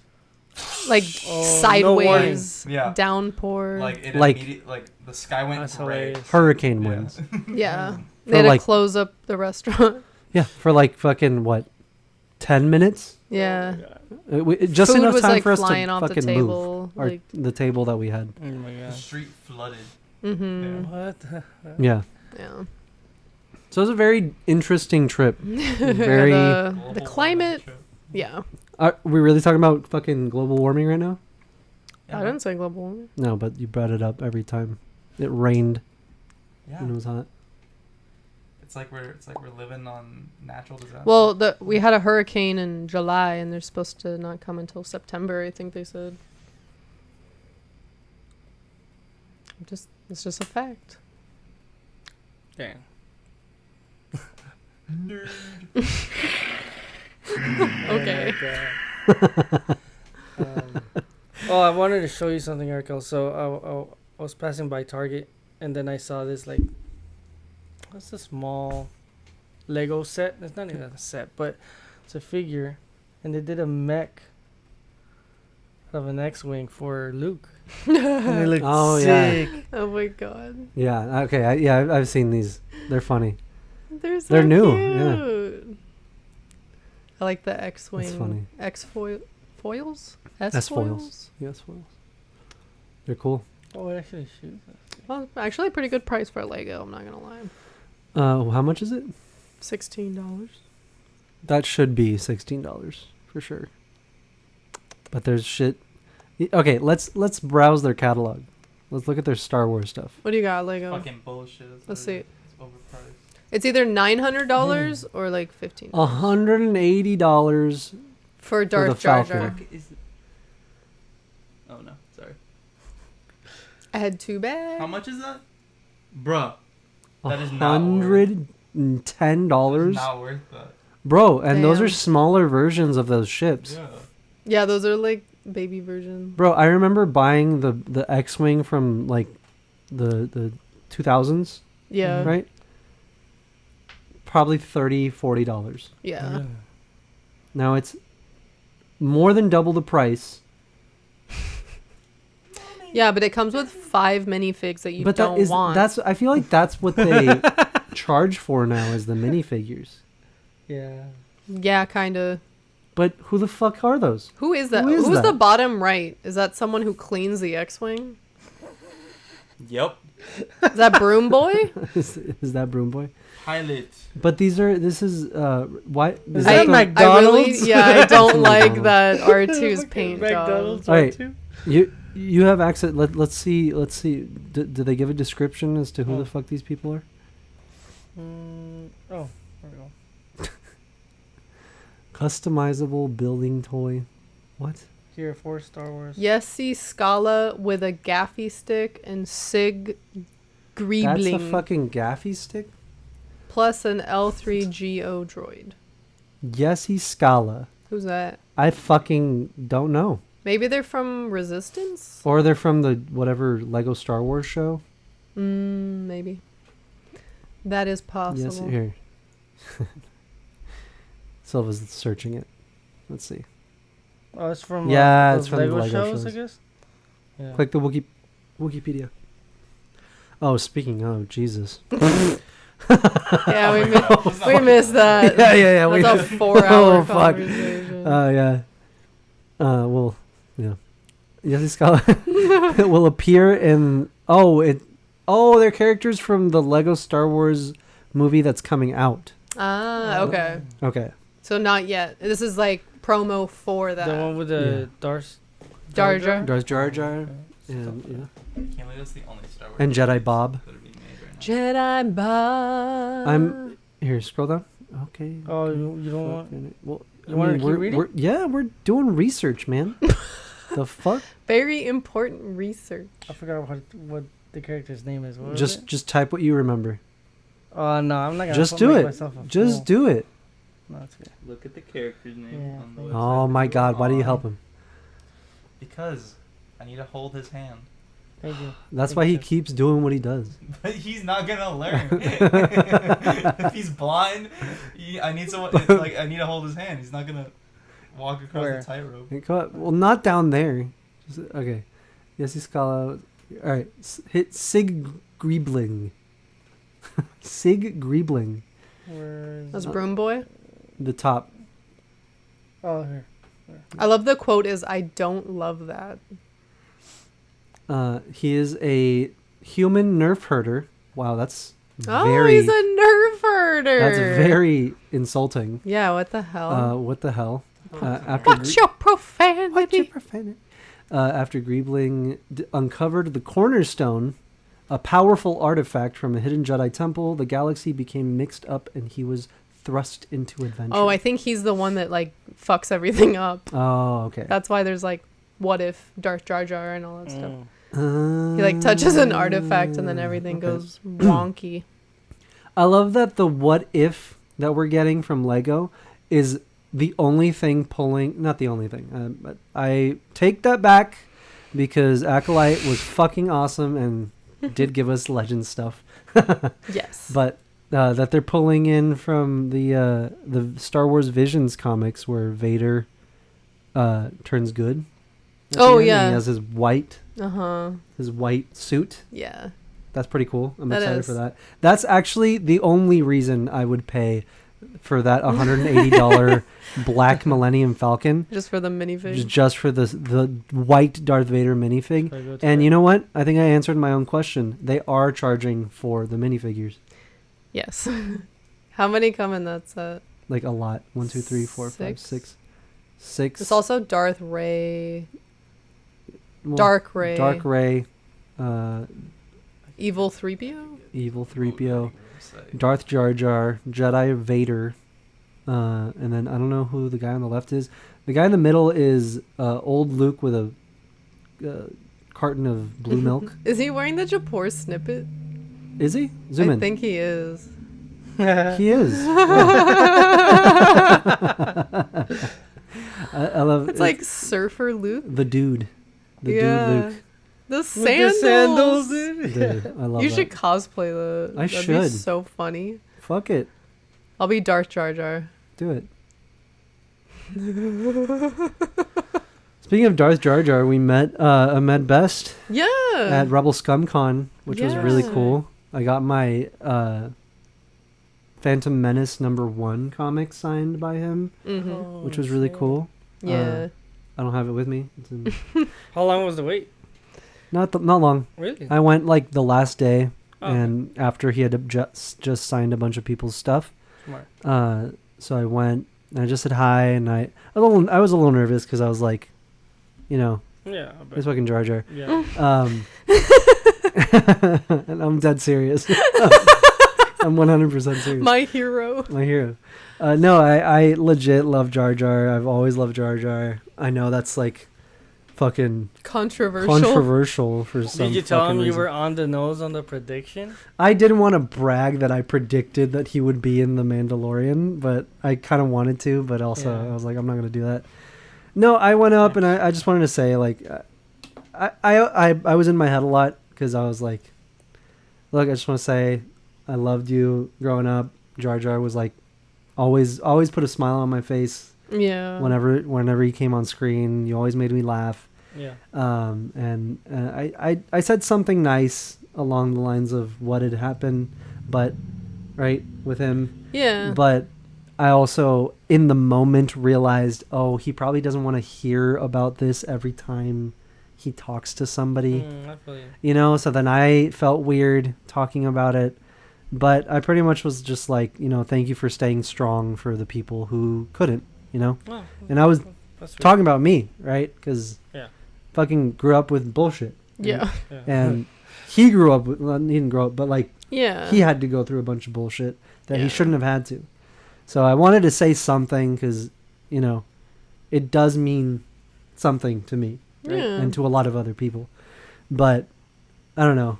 Like Oh, no sideways warning. Yeah. downpour. like it Like- immediately like the sky went That's gray. hilarious. Hurricane Yeah. winds. yeah, For they had like- to close up the restaurant. Yeah, for like fucking what, 10 minutes? yeah, Just food enough was time like for us to flying off the fucking table. move. Our, Like, the table that we had. Oh my The god. street flooded. mm-hmm. What? the- Yeah. Yeah. So it was a very interesting trip. Very. the Global climate. warming trip. Yeah, Are we really talking about fucking global warming right now? Yeah, I didn't say global warming. No, but you brought it up every time. It rained Yeah. and it was hot. It's like we're living on natural disaster. Well, we had a hurricane in July, and they're supposed to not come until September. I think they said. It's just a fact. Damn. Nerd. Okay. Oh, I wanted to show you something, Arakel. So I was passing by Target, and then I saw this like, what's a small Lego set? It's not even a set, but it's a figure, and they did a mech of an X-wing for Luke. And it looked Oh, yeah. sick. Oh my god, Yeah, okay. I've seen these. They're funny. they're so They're new, cute. I like the X-wing. funny. Foils. S-foils. Yes, foils. They're cool. Oh, it actually shoots. Well, actually, a pretty good price for a Lego. I'm not gonna lie. How much is it? $16. That should be $16 for sure. But there's shit. Okay, let's browse their catalog. Let's look at their Star Wars stuff. What do you got, Lego? Fucking bullshit. That's Let's what see. it is. It's overpriced. It's either $900 or like $15 $180 for Darth the Jar Falcon. Jar. Fuck is Oh no, sorry. I had 2 bags. How much is that? Bruh. That is not worth $110, Not worth that. bro. And those are Damn. smaller versions of those ships, Yeah. Yeah, those are like baby version. bro. I remember buying the X-wing from like the 2000s, Yeah. right? Probably $30-$40. Yeah. Now it's more than double the price. Yeah, but it comes with 5 minifigs that you But don't want. that's I feel like that's what they charge for now is the minifigures. Yeah. Yeah, kind of. But who the fuck are those? Who is that? Who is Who's that? the bottom right? Is that someone who cleans the X-wing? Yep. Is that Broom Boy? is that Broom Boy? Pilot. But this is why Is I- that the- McDonald's? I don't like McDonald's. that R2's paint job. McDonald's All right. R2? you have access. Let's see. Do they give a description as to who the fuck these people are? Oh, there we go. Customizable building toy. What? Here for Star Wars. Yesy Scala with a gaffy stick and Sig That's a Greebling fucking gaffy stick. plus an L3GO droid. Yesy Scala. Who's that? I fucking don't know. Maybe they're from Resistance? Or they're from the whatever Lego Star Wars show. Maybe. That is possible. Yes, here. Silva's searching it. Let's see. Oh, it's from Yeah, those it's from the Lego Lego shows, I shows. guess. Yeah. Click the Wikipedia. Oh, speaking of Jesus. Yeah, we, Let's we not- missed that. yeah. That's a 4-hour Oh, fuck. conversation. Yeah. Well, yeah. Yes, Scala it will appear in. They're characters from the Lego Star Wars movie that's coming out. Okay. Okay. So not yet. This is like promo for that. The one with Yeah. the Darth Jar Jar. Darth Jar Jar Okay. and Can't believe that's the only Star Wars. And Jedi movies Bob. that are being made right now. Jedi Bob. I'm here. Scroll down. Okay. Oh, you don't want? Fucking- Well, You wanna keep reading? We're doing research, man. The fuck? Very important research. I forgot what the character's name is. What was it? Just type what you remember. Oh no, I'm not gonna. Just do make it. myself a Just fool. do it. No, it's good. Look at the character's name Yeah, on the thank website. Oh my that God! we're Why do you on. help him? Because I need to hold his hand. Thank you. That's Thank why he you. keeps doing what he does. But he's not gonna learn. If he's blind, I need someone. Like I need to hold his hand. He's not gonna walk across Where? the tightrope. Hey, come on. Well, not down there. Okay. Yes, Scala. All right. Hit Sig Greebling. Sig Greebling. Where's That's Broom Boy. The top. Oh, here. I love the quote is I don't love that. He is a human nerf herder. Wow, that's Oh, very. he's a nerf herder. That's very insulting. Yeah, what the hell? What the hell? After What's your profanity? What's your profanity? After Greebling uncovered the cornerstone, a powerful artifact from a hidden Jedi temple, the galaxy became mixed up and he was thrust into adventure. Oh, I think he's the one that like fucks everything up. Oh, okay. That's why there's like what if Darth Jar Jar and all that stuff. Mm. He like touches an artifact and then everything Okay. goes wonky. I love that the what if that we're getting from Lego is the only thing pulling, not the only thing, but I take that back because Acolyte was fucking awesome and did give us legend stuff. Yes. But that they're pulling in from the Star Wars Visions comics where Vader turns good. at the Oh, end, and yeah. he has his white suit. Yeah. That's pretty cool. I'm That excited is. for that. That's actually the only reason I would pay for that $180 Black Millennium Falcon, Just for the minifig. just for the white Darth Vader minifig. Should I go to And it? you know what? I think I answered my own question. They are charging for the minifigures. Yes. How many come in that set? Like a lot. 1, 2, 3, 4, 5, 6. 6. 6. It's also Darth Ray, well, Dark Ray, Dark Ray, Evil 3PO. Evil 3PO, Website. Darth Jar Jar, Jedi Vader, and then I don't know who the guy on the left is. The guy in the middle is old Luke with a carton of blue milk. Is he wearing the Japor snippet? Is he? Zoom I in. think he is. He is. I love It's like Surfer Luke. the dude. The Yeah. dude Luke. The With sandals. the sandals, dude. Dude, I love You that. should cosplay that. I That'd be should. so funny. Fuck it. I'll be Darth Jar Jar. Do it. Speaking of Darth Jar Jar, we met Ahmed Best Yeah. at Rebel Scum Con, which was really Yeah. cool. I got my Phantom Menace #1 comic signed by him, Mm-hmm. which was really cool. Yeah. I don't have it with me. It's in, How long was the wait? not long. Really? I went like the last day, Oh, and after he had just signed a bunch of people's stuff. smart. So I went and I just said hi, and I was a little nervous because I was like, you know, Yeah. I bet. it's fucking Jar Jar. Yeah. And I'm dead serious. I'm 100% serious. My hero. My hero. No, I legit love Jar Jar. I've always loved Jar Jar. I know that's like fucking controversial for some. Did you tell fucking him you reason. were on the nose on the prediction? I didn't want to brag that I predicted that he would be in The Mandalorian, but I kind of wanted to, but also Yeah. I was like, I'm not going to do that. No, I went up and I just wanted to say, like, I was in my head a lot because I was like, look, I just want to say I loved you growing up. Jar Jar was like, always put a smile on my face Yeah. whenever he came on screen. You always made me laugh. Yeah. And I said something nice along the lines of what had happened, but right with him. Yeah. But I also in the moment realized, oh, he probably doesn't want to hear about this every time he talks to somebody, I feel you. you know. So then I felt weird talking about it, but I pretty much was just like, you know, thank you for staying strong for the people who couldn't, you know. Oh, And I was that's sweet. talking about me, right? Because Yeah. fucking grew up with bullshit. Yeah. Yeah. And he grew up with, well, he didn't grow up, but like Yeah. he had to go through a bunch of bullshit that he Yeah. shouldn't have had to. So I wanted to say something because, you know, it does mean something to me, right? Yeah. And to a lot of other people. But I don't know.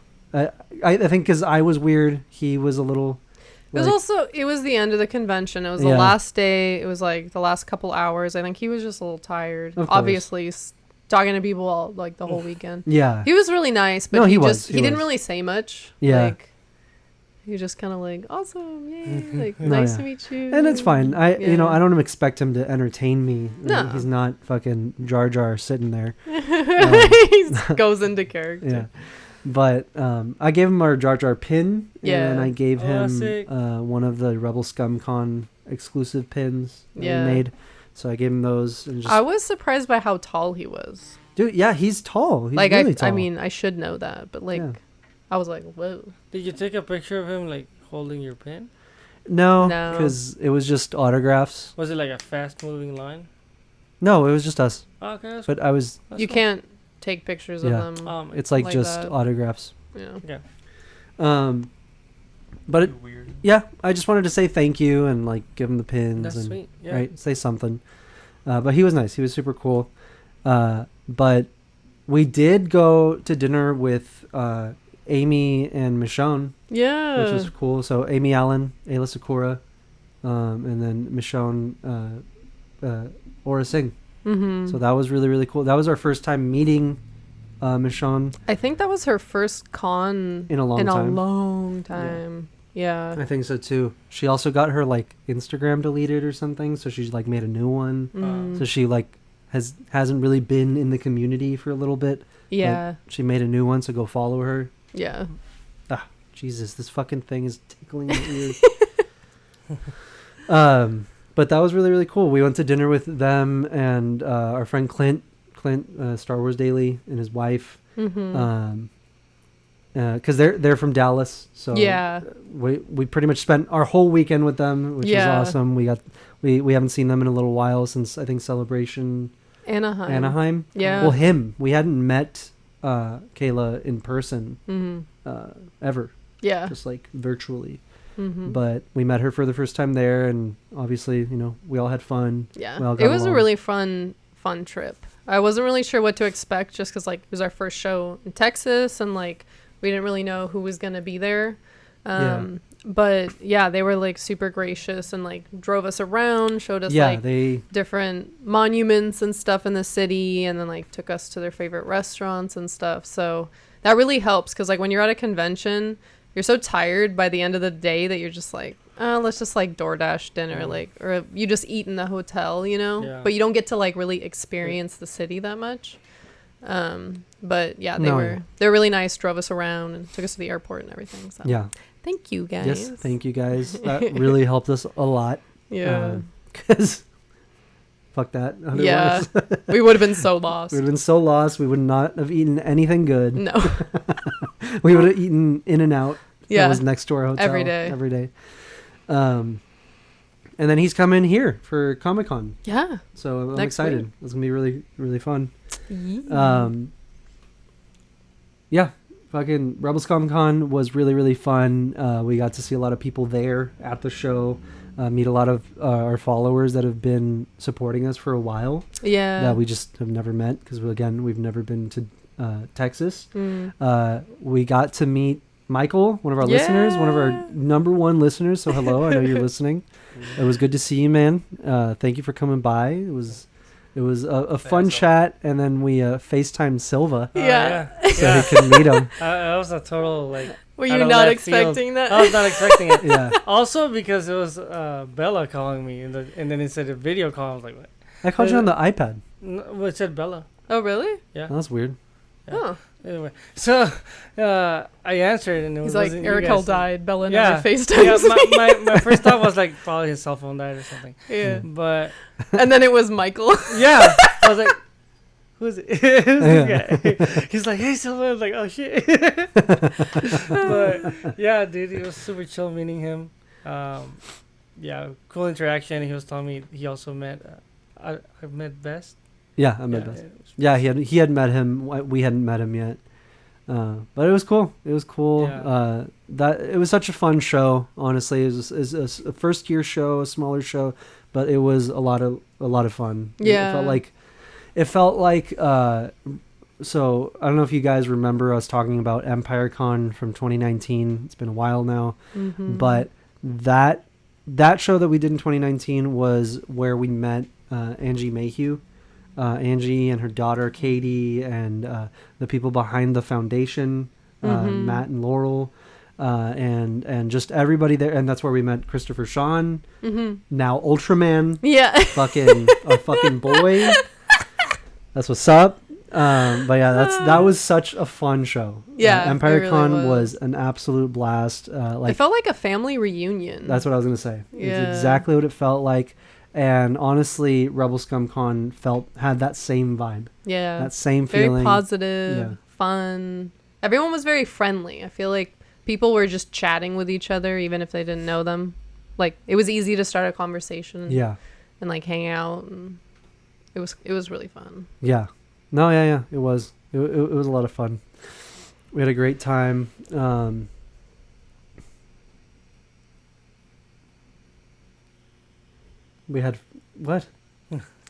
I think because I was weird, he was a little. It was like- also, it was the end of the convention. It was the Yeah. last day. It was like the last couple hours. I think he was just a little tired. Of course. Obviously, talking to people all, like the whole weekend. Yeah. He was really nice, but No, he he was. just, He he didn't was. really say much. Yeah. Like, he was just kind of like, awesome, yay, like, No, nice yeah. to meet you. And it's fine. You know, Yeah. I don't expect him to entertain me. No. He's not fucking Jar Jar sitting there. he goes into character. Yeah. But I gave him our Jar Jar pin, Yeah. and I gave Oh, that's him sick. one of the Rebel Scum Con exclusive pins that Yeah. we made. So I gave him those. And just, I was surprised by how tall he was. dude, yeah, he's tall. He's like, really tall. I mean, I should know that, but like, Yeah. I was like, whoa. Did you take a picture of him like holding your pen? no, No. because it was just autographs. Was it like a fast moving line? No, it was just us. Oh, okay. That's But I was. that's You cool. can't take pictures Yeah. of them. It's like, Like just that. autographs. Yeah. But it, Weird. yeah, I just wanted to say thank you and like give him the pins That's and sweet. Yeah. right, say something. But he was nice. He was super cool. But we did go to dinner with Amy and Michonne, Yeah. which was cool. So Amy Allen, Ayla Sakura, and then Michonne Aura Singh. Mm-hmm. So that was really, really cool. That was our first time meeting Michonne I think that was her first con in a long time. long time. Yeah. I think so too. She also got her like Instagram deleted or something, so she's like made a new one. Mm. So she like hasn't really been in the community for a little bit. Yeah. She made a new one, so go follow her. Yeah. Jesus, this fucking thing is tickling my ears. But that was really, really cool. We went to dinner with them and our friend Clint, Star Wars Daily, and his wife. Mm-hmm. Because they're from Dallas, so Yeah. we pretty much spent our whole weekend with them, which Yeah. was awesome. We haven't seen them in a little while since I think Celebration Anaheim. Yeah. Well, we hadn't met Kayla in person Mm-hmm. ever, Yeah. just like virtually. Mm-hmm. But we met her for the first time there, and obviously, you know, we all had fun. Yeah. we all It got was a along. really fun trip. I wasn't really sure what to expect just because, like, it was our first show in Texas and, like, we didn't really know who was going to be there. But, yeah, they were, like, super gracious and, like, drove us around, showed us, different monuments and stuff in the city, and then, like, took us to their favorite restaurants and stuff. So that really helps because, like, when you're at a convention, you're so tired by the end of the day that you're just like, oh, let's just, like, DoorDash dinner, like, or you just eat in the hotel, you know? Yeah. But you don't get to, like, really experience the city that much. But, yeah, they're really nice, drove us around and took us to the airport and everything. So. Yeah. Thank you, guys. Yes, thank you guys. That really helped us a lot. Yeah. Because fuck that. Otherwise. Yeah. We would have been so lost. We would have been so lost. We would not have eaten anything good. No. We would have eaten In-N-Out. Yeah. That was next to our hotel. Every day. And then he's coming here for Comic-Con. Yeah. So I'm Next excited. week. It's going to be really, really fun. Yeah. Yeah. Fucking Rebels Comic-Con was really, really fun. We got to see a lot of people there at the show. Meet a lot of our followers that have been supporting us for a while. Yeah. That we just have never met because, again, we've never been to Texas. We got to meet Michael, one of our listeners, one of our number one listeners. So hello, I know you're listening. It was good to see you, man. Thank you for coming by. It was a fun chat, and then we FaceTimed Silva so he could meet him. That was a total, like... Were you not expecting that? I was not expecting it. Yeah. Also because it was Bella calling me, and then it said a video call. I was like, what? I called you on the iPad. No, it said Bella. Oh, really? Yeah. Oh, that's weird. Yeah. Oh. Anyway, so I answered, and it He's was like, Arakel died. Bella never FaceTimes Yeah, my first thought was like probably his cell phone died or something. Yeah. But and then it was Michael. Yeah. I was like, who's it? Who's this guy? He's like, hey, Silva. I was like, oh shit. But yeah, dude, it was super chill meeting him. Yeah, cool interaction. He was telling me he also met I met Best. Yeah, I met Best. Yeah, he had met him. We hadn't met him yet. But it was cool. It was cool. Yeah. That it was such a fun show. Honestly, it was a first year show, a smaller show, but it was a lot of fun. Yeah, it felt like. So I don't know if you guys remember us talking about EmpireCon from 2019. It's been a while now, but that show that we did in 2019 was where we met Angie Mayhew. Angie and her daughter Katie and the people behind the foundation, Matt and Laurel, and just everybody there. And that's where we met Christopher Sean, now Ultraman. Yeah, our fucking boy. That's what's up. But yeah, that was such a fun show. Yeah, EmpireCon really was an absolute blast. It felt like a family reunion. That's what I was gonna say. Yeah. It's exactly what it felt like. And honestly, Rebel Scum had that same vibe. Yeah. That same very feeling. Positive, fun. Everyone was very friendly. I feel like people were just chatting with each other even if they didn't know them. Like it was easy to start a conversation. Yeah. And like hang out, and it was really fun. Yeah. No, yeah. It was. It was a lot of fun. We had a great time. We had what?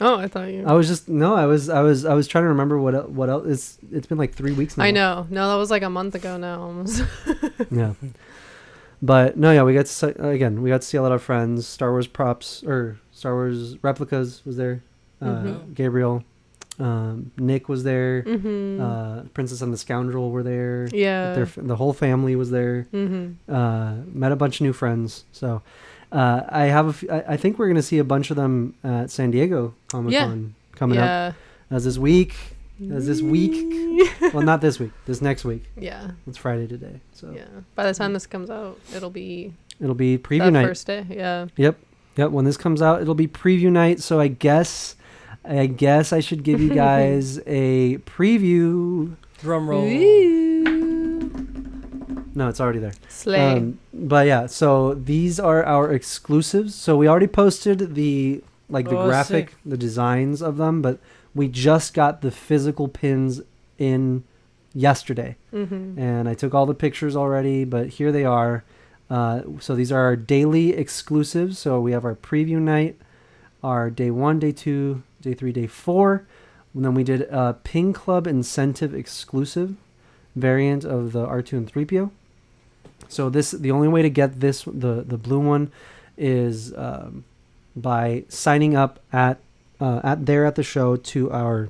Oh, I thought you. I was trying to remember what else. It's been like 3 weeks now. I know. No, that was like a month ago now almost. Yeah. But no, yeah, we got to see a lot of friends. Star Wars props or Star Wars replicas was there. Gabriel, Nick was there. Princess and the Scoundrel were there. Yeah. The whole family was there. Met a bunch of new friends. So. I think we're going to see a bunch of them at San Diego Comic-Con coming up as this week. Well, not this week. This next week. Yeah. It's Friday today. So yeah. By the time this comes out, it'll be preview night. First day. Yeah. Yep. When this comes out, it'll be preview night. So I guess I should give you guys a preview. Drum roll. No, it's already there. Slay. But yeah, so these are our exclusives. So we already posted the graphic, sick. The designs of them, but we just got the physical pins in yesterday. And I took all the pictures already, but here they are. So these are our daily exclusives. So we have our preview night, our day 1, day 2, day 3, day 4. And then we did a Pin Club incentive exclusive variant of the R2 and 3PO. So the only way to get this, the blue one, is by signing up at the show to our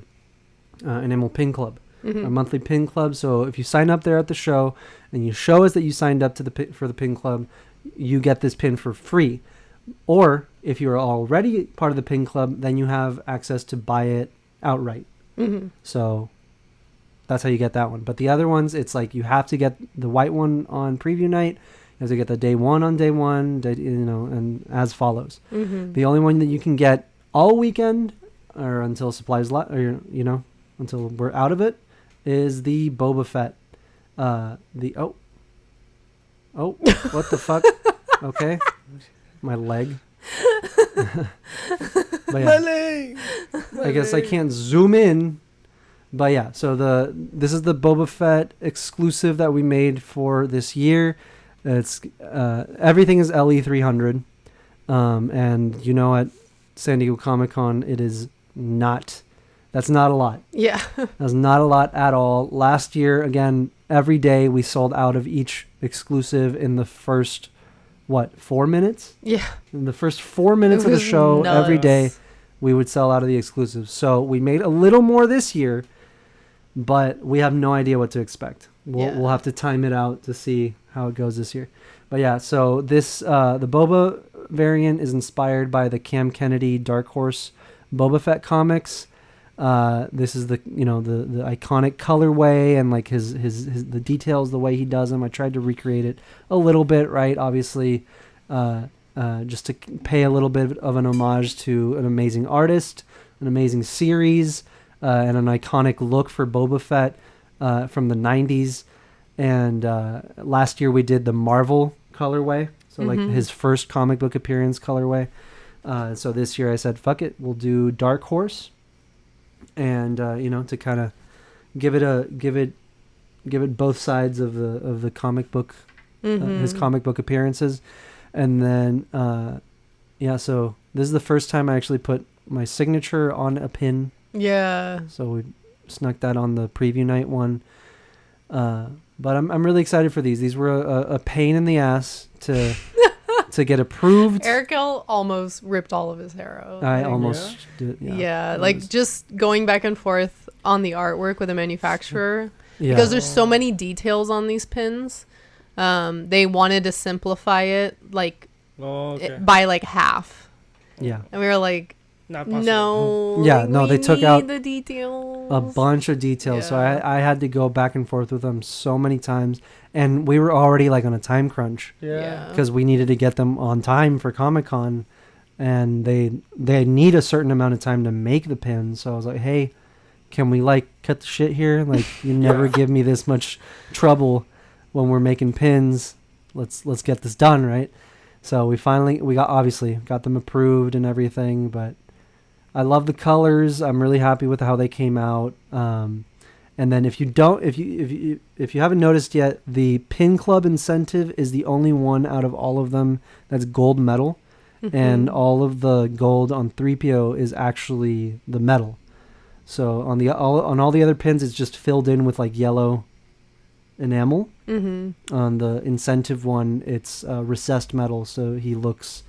Enamel Pin Club, our monthly Pin Club. So if you sign up there at the show and you show us that you signed up for the Pin Club, you get this pin for free. Or if you're already part of the Pin Club, then you have access to buy it outright. So that's how you get that one. But the other ones, it's like you have to get the white one on preview night. You have to get the day one on day one, and as follows. The only one that you can get all weekend or until supplies, until we're out of it, is the Boba Fett. What the fuck? Okay, my leg. But yeah, My leg. I guess I can't zoom in. But yeah, so this is the Boba Fett exclusive that we made for this year. It's everything is LE 300, and at San Diego Comic-Con it is not. That's not a lot. Yeah. That's not a lot at all. Last year, again, every day we sold out of each exclusive in the first 4 minutes? Yeah. In the first 4 minutes of the was show, nuts. every day we would sell out of the exclusives. So we made a little more this year, but we have no idea what to expect. We'll have to time it out to see how it goes this year. But yeah, so this the Boba variant is inspired by the Cam Kennedy Dark Horse Boba Fett comics. This is the iconic colorway and like his the details, the way he does them. I tried to recreate it a little bit, right? Obviously, just to pay a little bit of an homage to an amazing artist, an amazing series, and an iconic look for Boba Fett from the 90s. And last year we did the Marvel colorway, so like his first comic book appearance colorway. So this year I said, fuck it, we'll do Dark Horse. And to kind of give it both sides of the comic book, his comic book appearances, and then so this is the first time I actually put my signature on a pin. Yeah. So we snuck that on the preview night one, but I'm really excited for these. These were a pain in the ass to get approved. Arakel almost ripped all of his hair out. I almost did. Yeah, It like was- just going back and forth on the artwork with the manufacturer yeah. because there's so many details on these pins. They wanted to simplify it by like half, yeah. and we were like, Not possible. no, Yeah, like, no, we they took need out the details. A bunch of details. So Yeah. I had to go back and forth with them so many times, and we were already like on a time crunch Yeah. because we needed to get them on time for Comic-Con, and they need a certain amount of time to make the pins. So I was like, hey, can we like cut the shit here? Like, you never give me this much trouble when we're making pins. Let's get this done, right? So we got them approved and everything, but I love the colors. I'm really happy with how they came out. And then if you haven't noticed yet, the Pin Club incentive is the only one out of all of them that's gold metal, and all of the gold on 3PO is actually the metal. So on all the other pins, it's just filled in with like yellow enamel. On the incentive one, it's recessed metal, so he looks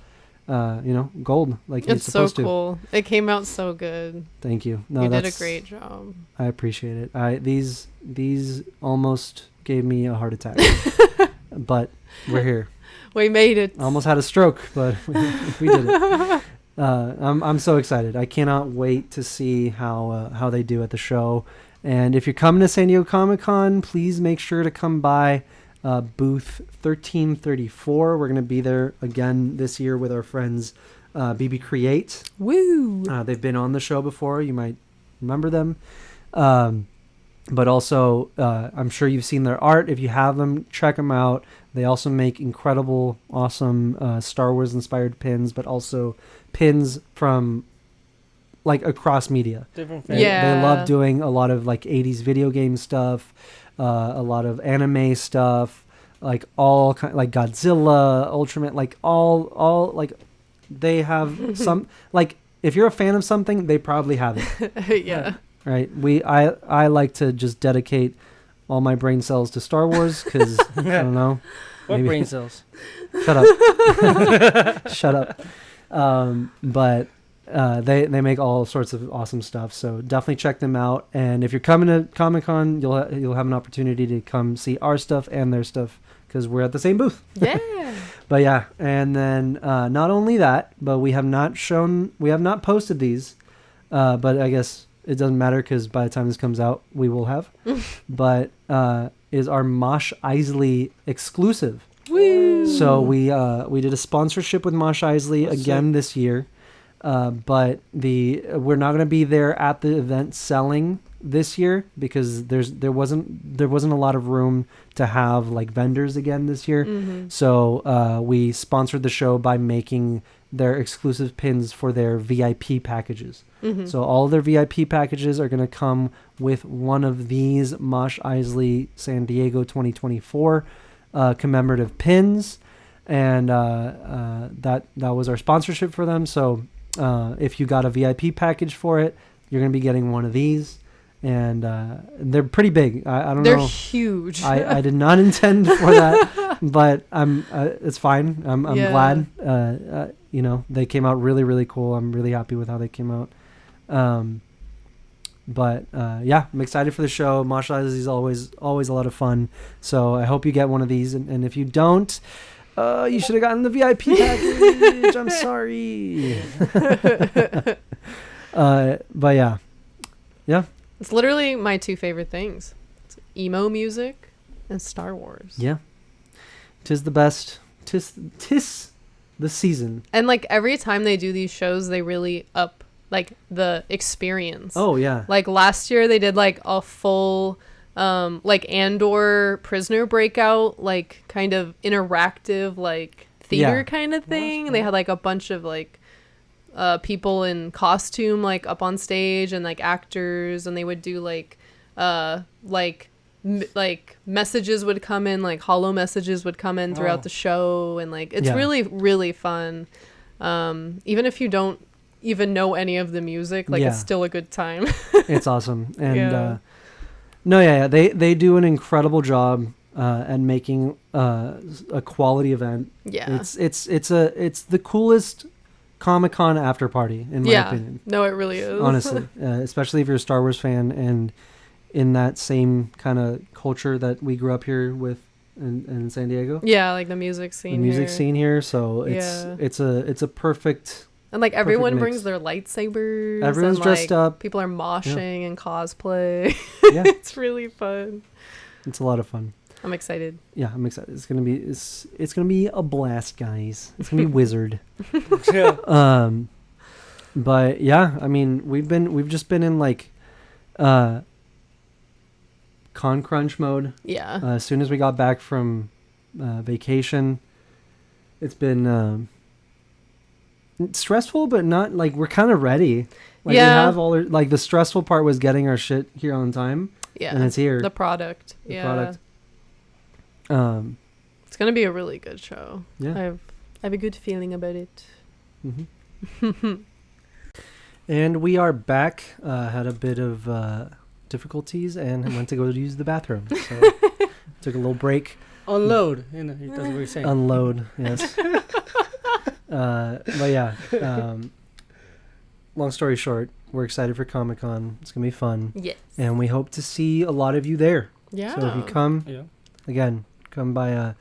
gold like he's It's so supposed to. cool. It came out so good. Thank you. No, You did a that's great job. I appreciate it. These almost gave me a heart attack, but we're here. We made it. I almost had a stroke, but we did it. I'm so excited. I cannot wait to see how they do at the show. And if you're coming to San Diego Comic-Con, please make sure to come by booth 1334. We're going to be there again this year with our friends BB Create. Woo! They've been on the show before. You might remember them. But also, I'm sure you've seen their art. If you have them, check them out. They also make incredible, awesome Star Wars-inspired pins, but also pins from like across media. Different They Yeah. love doing a lot of like 80s video game stuff, a lot of anime stuff, like all like Godzilla, Ultraman, like all like they have some like if you're a fan of something, they probably have it. Yeah. right? I like to just dedicate all my brain cells to Star Wars because I don't know. What maybe- brain cells? Shut up. Shut up. But they make all sorts of awesome stuff. So definitely check them out. And if you're coming to Comic-Con, you'll have an opportunity to come see our stuff and their stuff because we're at the same booth. Yeah. But yeah, and then not only that, but we have not posted these. But I guess it doesn't matter because by the time this comes out, we will have. But is our Mosh Isley exclusive. Woo. So we did a sponsorship with Mosh Isley again this year, but we're not going to be there at the event selling this year because there wasn't a lot of room to have like vendors again this year. Mm-hmm. So we sponsored the show by making their exclusive pins for their VIP packages. Mm-hmm. So all their VIP packages are going to come with one of these Mosh Isley San Diego 2024 commemorative pins, and that was our sponsorship for them. So if you got a VIP package for it, you're going to be getting one of these, and they're pretty big. I don't They're know. huge. I did not intend for that, but it's fine. I'm Yeah. glad. They came out really, really cool. I'm really happy with how they came out. But I'm excited for the show. Mosh Isley is always a lot of fun. So I hope you get one of these. And if you don't, you should have gotten the VIP package. I'm sorry. But yeah. It's literally my two favorite things. It's emo music and Star Wars. Yeah. 'Tis the best. 'Tis the season. And like every time they do these shows, they really up like the experience. Oh yeah. Like last year they did like a full like Andor prisoner breakout, like kind of interactive like theater Yeah. kind of thing. They had like a bunch of like people in costume like up on stage and like actors, and they would do like messages would come in, like hollow messages would come in throughout the show, and like it's really, really fun. Even if you don't even know any of the music, like it's still a good time. It's awesome. And they do an incredible job at making a quality event. Yeah. It's the coolest Comic-Con after party in my opinion. No, it really is. Honestly, especially if you're a Star Wars fan and in that same kind of culture that we grew up here with in San Diego. Yeah, like the music scene. Here. So it's a perfect. And like everyone mix. brings their lightsabers. Everyone's and, dressed like, up. People are moshing and cosplay. Yeah, It's really fun. it's a lot of fun. I'm excited. Yeah, I'm excited. It's gonna be a blast, guys. It's gonna be wizard. Yeah. But yeah, I mean, we've just been in like con crunch mode. Yeah. As soon as we got back from vacation, it's been stressful, but not like we're kind of ready. Like we have all like the stressful part was getting our shit here on time. Yeah. And it's here. The product. The product. It's gonna be a really good show. Yeah. I have a good feeling about it. Mm-hmm. And we are back. Had a bit of difficulties and went to go use the bathroom. So took a little break. Unload. You know, that's what we're saying. Unload, yes. But yeah, long story short, we're excited for Comic-Con. It's going to be fun. Yes. And we hope to see a lot of you there. Yeah. So if you come, again, come by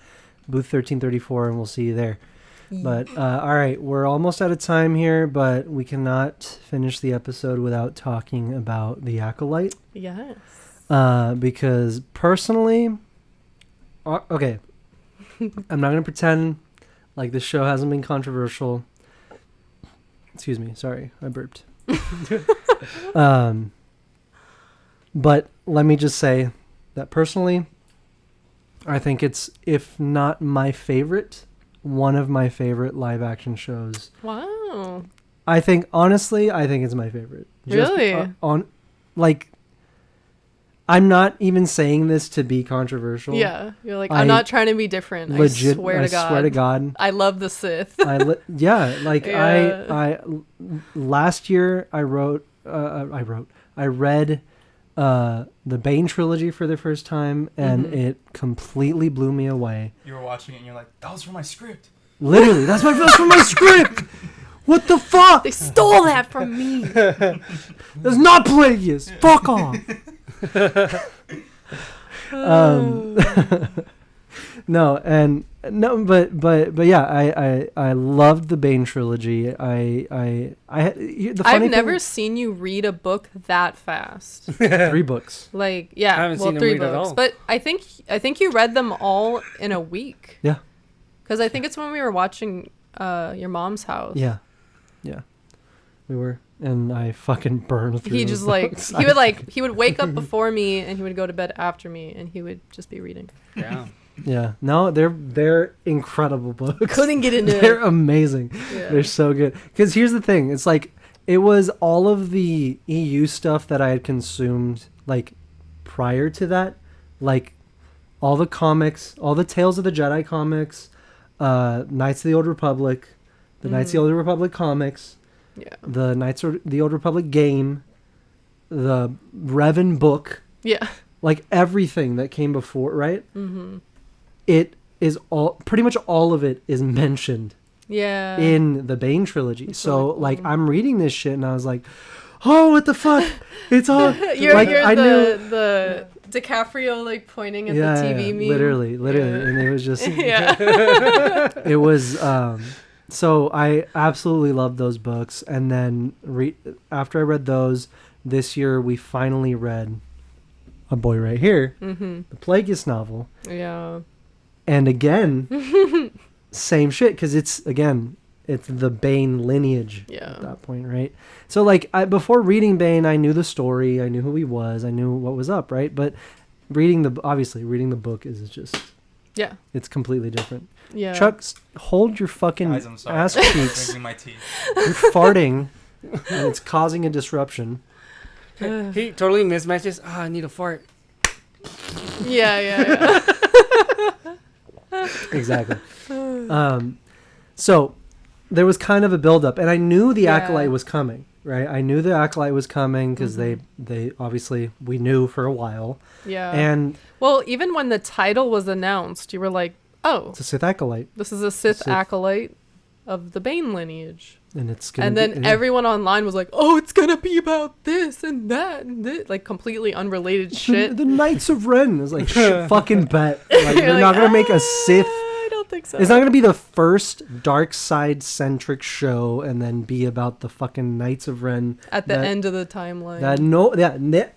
booth 1334 and we'll see you there. But all right, we're almost out of time here, but we cannot finish the episode without talking about the Acolyte. Yes. Because personally, okay, I'm not going to pretend like this show hasn't been controversial. Excuse me, sorry, I burped. But let me just say that personally, I think it's, if not my favorite, one of my favorite live action shows. Wow. I think, honestly, it's my favorite. Really? I'm not even saying this to be controversial. Yeah. You're like, I'm not trying to be different. Legit, I swear to God. I love the Sith. I last year I I read the Bane trilogy for the first time, and it completely blew me away. You were watching it and you're like, that was from my script. Literally, that's from my script. What the fuck? They stole that from me. That's not Plagueis. Fuck off. But yeah, I loved the Bane trilogy. I've never seen you read a book that fast. 3 books. Like, yeah, I haven't well, seen him 3 read at books. all. But I think you read them all in a week. Yeah. Because I think it's when we were watching your mom's house. Yeah. We were, and I fucking burned through. He just those like books. he would wake up before me and he would go to bed after me and he would just be reading. Yeah. Yeah. No, they're incredible books. Couldn't get into They're it. amazing. Yeah. They're so good. Because here's the thing. It's like, it was all of the EU stuff that I had consumed, like, prior to that. Like, all the comics, all the Tales of the Jedi comics, Knights of the Old Republic, the Knights of the Old Republic comics, Yeah. the Knights of the Old Republic game, the Revan book, Yeah. like everything that came before, right? Mm-hmm. It is all, pretty much all of it is mentioned Yeah. in the Bane trilogy. That's So, really like, cool. I'm reading this shit and I was like, oh, what the fuck? It's all, you're like, you're I knew. the DiCaprio like pointing at Yeah, the TV meme. literally. Yeah. And it was just, Yeah. it was, so I absolutely loved those books. And then after I read those, this year we finally read A Boy Right Here, Mm-hmm. the Plagueis novel. Yeah. And again, same shit, because it's the Bane lineage Yeah. at that point, right? So, like, before reading Bane, I knew the story, I knew who he was, I knew what was up, right? But reading the book is just, Yeah. it's completely different. Yeah. Chuck, hold your fucking Guys, I'm sorry. ass I'm cheeks. drinking my tea. You're farting, and it's causing a disruption. He totally mismatches. Ah, I need a fart. Yeah. Exactly. So there was kind of a build-up, and I knew the Yeah. Acolyte was coming, right? I knew the Acolyte was coming because they obviously, we knew for a while. Yeah. And Well, even when the title was announced, you were like, "Oh, it's a Sith Acolyte, this is a Sith Sith. acolyte of the Bane lineage." and it's gonna. And then everyone online was like, "Oh, it's gonna be about this and that and this," like completely unrelated shit. The Knights of Ren is like, fucking bet. Like, You're they're like, not gonna make a Sith. I don't think so. It's not gonna be the first dark side centric show, and then be about the fucking Knights of Ren at the that- end of the timeline.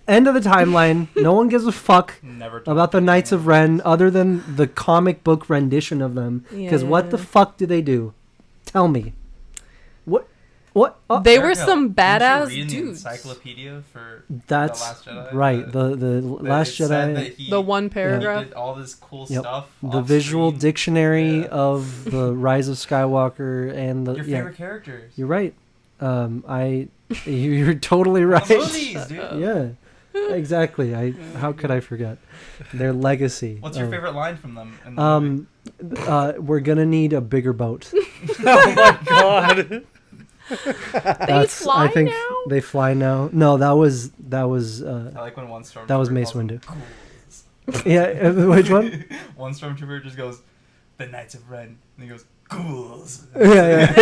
End of the timeline. No one gives a fuck Never about the Knights of Ren other than the comic book rendition of them. Because what the Yeah. fuck do they do? Tell me. What? They were Erica, some badass didn't you read in the dudes. encyclopedia for That's The Last Jedi? right. The that Last it said Jedi. that he- The one he paragraph. did all this cool Yep. stuff. The off visual screen. dictionary Yeah. of the Rise of Skywalker and the Your favorite characters. You're right. You're totally right. The movies, dude. Yeah. Exactly. How could I forget their legacy? What's your favorite line from them? In the movie? We're gonna need a bigger boat. Oh my god. They fly I think now? they fly now. No, that was I like when one stormtrooper that was Mace calls them Windu. Yeah, which one? One stormtrooper just goes, "The Knights of Ren," and he goes, "Ghouls." Yeah.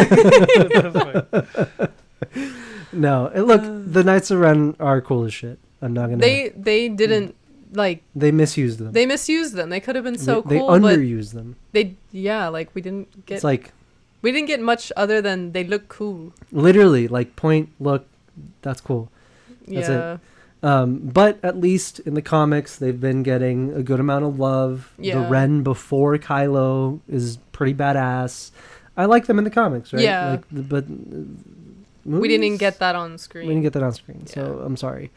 No, look, the Knights of Ren are cool as shit. I'm not gonna. They didn't like They misused them. they misused them. They could have been so They cool, but underused them. like we didn't get It's like we didn't get much other than they look cool. literally like point look, that's cool. That's it. Yeah. But at least in the comics, they've been getting a good amount of love. The Yeah. Ren before Kylo is pretty badass. I like them in the comics, right? Yeah. Like, but We didn't get that on screen. We didn't get that on screen, so Yeah. I'm sorry.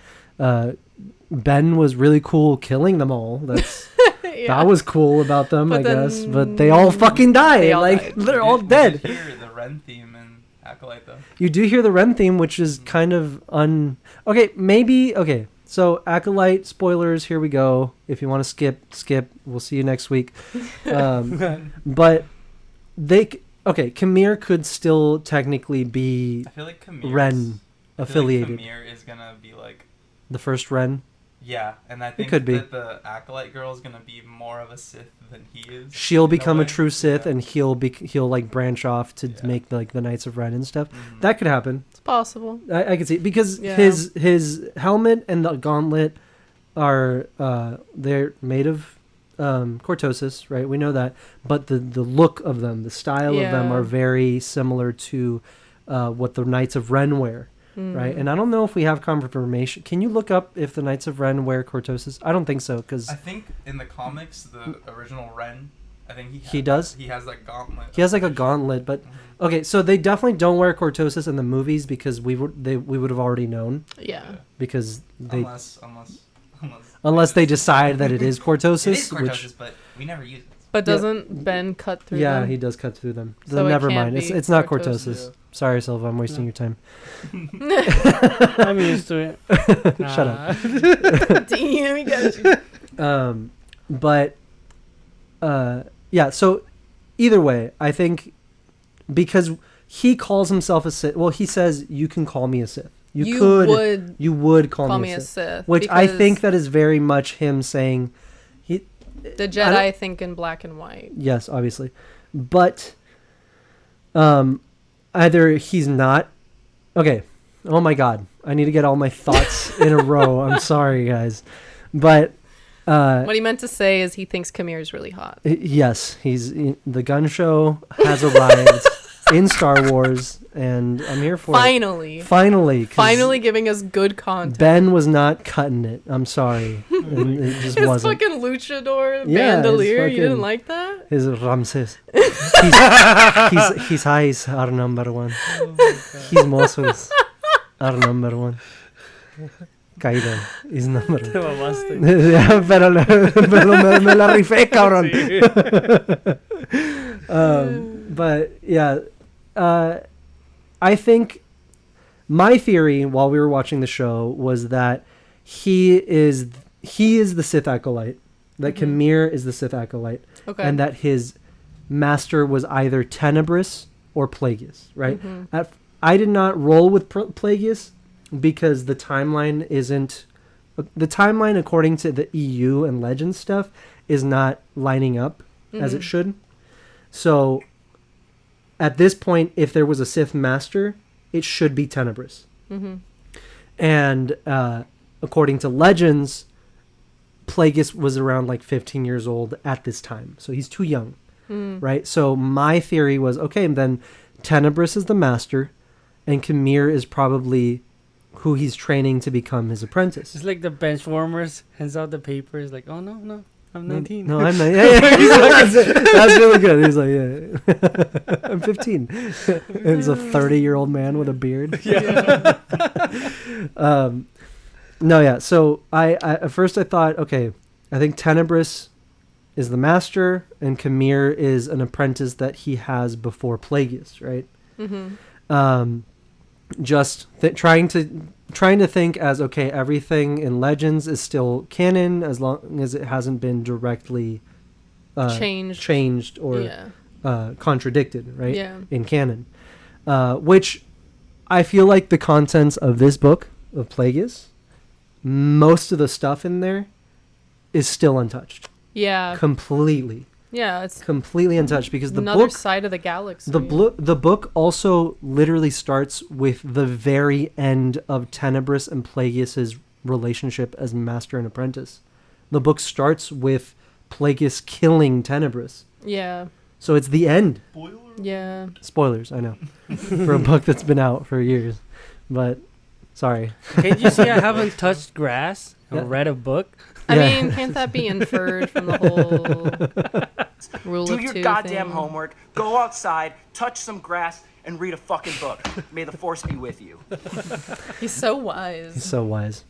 Ben was really cool killing them all. That's Yeah. that was cool about them, But I guess. then But they all fucking died. they all Like died. they're all We dead. did hear the Ren theme in Acolyte though. You do hear the Ren theme, which is kind of okay. So Acolyte spoilers. Here we go. If you want to skip. We'll see you next week. But Khmer could still technically be I feel like Khmer Ren affiliated. Khmer is gonna be like the first Ren. Yeah, and I think could be. that the Acolyte girl is gonna be more of a Sith than he is. She'll in become a way. true Sith, Yeah. and he'll like branch off to Yeah. make like the Knights of Ren and stuff. Mhm. That could happen. It's possible. I can see it because Yeah. his helmet and the gauntlet are they're made of cortosis, right? We know that, but the look of them, the style of them Yeah. are very similar to what the Knights of Ren wear, right? Mm. And I don't know if we have confirmation. Can you look up if the Knights of Ren wear cortosis? I don't think so because I think in the comics, the original Ren, I think He does? He has that gauntlet. he has like a gauntlet, but. Mhm. Okay, so they definitely don't wear cortosis in the movies because we would have already known Yeah. because they Unless they decide that it is cortosis, it is cortosis, which but we never use it. But Yeah. doesn't Ben cut through yeah, them? he does cut through them. So it Never can't mind, be it's not cortosis. cortosis. Yeah. Sorry, Silva, I'm wasting your time. I'm used to it. Shut up. Damn, he got you. But yeah. So either way, I think because he calls himself a Sith. Well, he says you can call me a Sith. You would call me a Sith. Which I think that is very much him saying the Jedi think in black and white. yes, obviously, but either he's not. Okay. Oh my God, I need to get all my thoughts in a row. I'm sorry, guys, but What he meant to say is he thinks Kamir is really hot. yes, the gun show has arrived in Star Wars, and I'm here for Finally. it. Finally, 'cause Finally giving us good content. Ben was not cutting it. I'm sorry, it just His wasn't. fucking luchador Yeah, his bandolier. You fucking- didn't like that? His Ramses. His eyes are number one. His muscles are number one. Kaido is number Te one. mamaste. Ya, pero me la rifé, cabrón. But yeah, I think my theory while we were watching the show was that he is the Sith Acolyte, that Mhm. Kamir is the Sith Acolyte, Okay. and that his master was either Tenebris or Plagueis, right? Mhm. I did not roll with Plagueis because the timeline isn't... The timeline, according to the EU and Legends stuff, is not lining up as it Mhm. should. So, at this point, if there was a Sith Master, it should be Tenebris. Mhm. And according to Legends, Plagueis was around like 15 years old at this time. So he's too young, Mm. right? So my theory was, okay, then Tenebris is the master, and Kamir is probably who he's training to become his apprentice. It's like the bench warmers hands out the papers like, oh no, I'm 19. No, I'm not. Yeah, that's really good. He's like, yeah, I'm 15. He's a 30-year-old man with a beard. Yeah. No, yeah. So I at first I thought, okay, I think Tenebris is the master, and Kamir is an apprentice that he has before Plagueis, right? Mhm. Just trying to think as, okay, everything in Legends is still canon as long as it hasn't been directly changed or Yeah. contradicted, right? Yeah. In canon, which I feel like the contents of this book of Plagueis, most of the stuff in there is still untouched, Yeah. completely It's untouched, because the another book side of the galaxy. the book also literally starts with the very end of Tenebris and Plagueis' relationship as master and apprentice. The book starts with Plagueis killing Tenebris. Yeah. So it's the end. Yeah. Spoilers, I know. For a book that's been out for years. But, sorry. Can't you see I haven't touched grass or Yeah. read a book? I Yeah. mean, can't that be inferred from the whole rule Do of your two goddamn thing? homework, go outside, touch some grass, and read a fucking book. May the force be with you. He's so wise. He's so wise.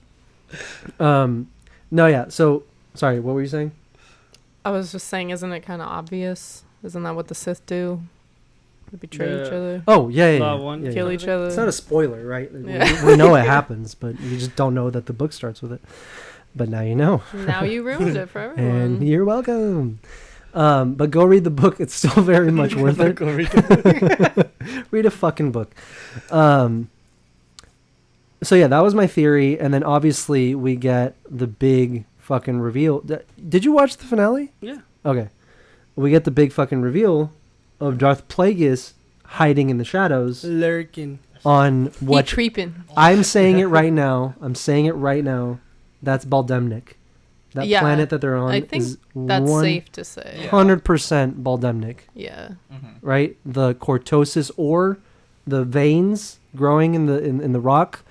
No, yeah. So, sorry, what were you saying? I was just saying, isn't it kind of obvious? Isn't that what the Sith do? They betray each Yeah. other, Oh, yeah, yeah. Law yeah, one, yeah, kill yeah. each other. It's not a spoiler, right? Yeah. We know it happens, but you just don't know that the book starts with it. But now you know. Now you ruined it for And everyone. you're welcome. But go read the book. It's still very much worth it. Go read the book. Read a fucking book. So yeah, that was my theory, and then obviously we get the big fucking reveal. Did you watch the finale? Yeah. Okay. We get the big fucking reveal of Darth Plagueis hiding in the shadows Lurking. on He what creeping. I'm saying it right now. I'm saying it right now. That's Baldemnik. That Yeah, planet that they're on I think is that's safe to say. 100% Baldemnik, Yeah. Mm-hmm. right? The cortosis ore, the veins growing in the rock.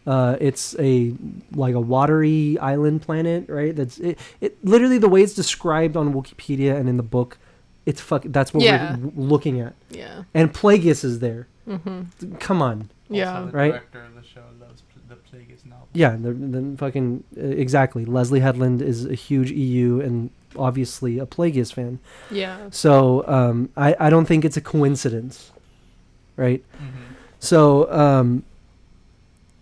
It's a watery island planet, right? That's it literally the way it's described on Wikipedia and in the book. That's what Yeah. we're looking at. Yeah. And Plagueis is there. Mm-hmm. Come on. Yeah. Also, the Right? director of the show loves the Plagueis novel. Yeah, the fucking exactly. Leslie Headland is a huge EU and obviously a Plagueis fan. Yeah. So I don't think it's a coincidence, right? Mm-hmm. So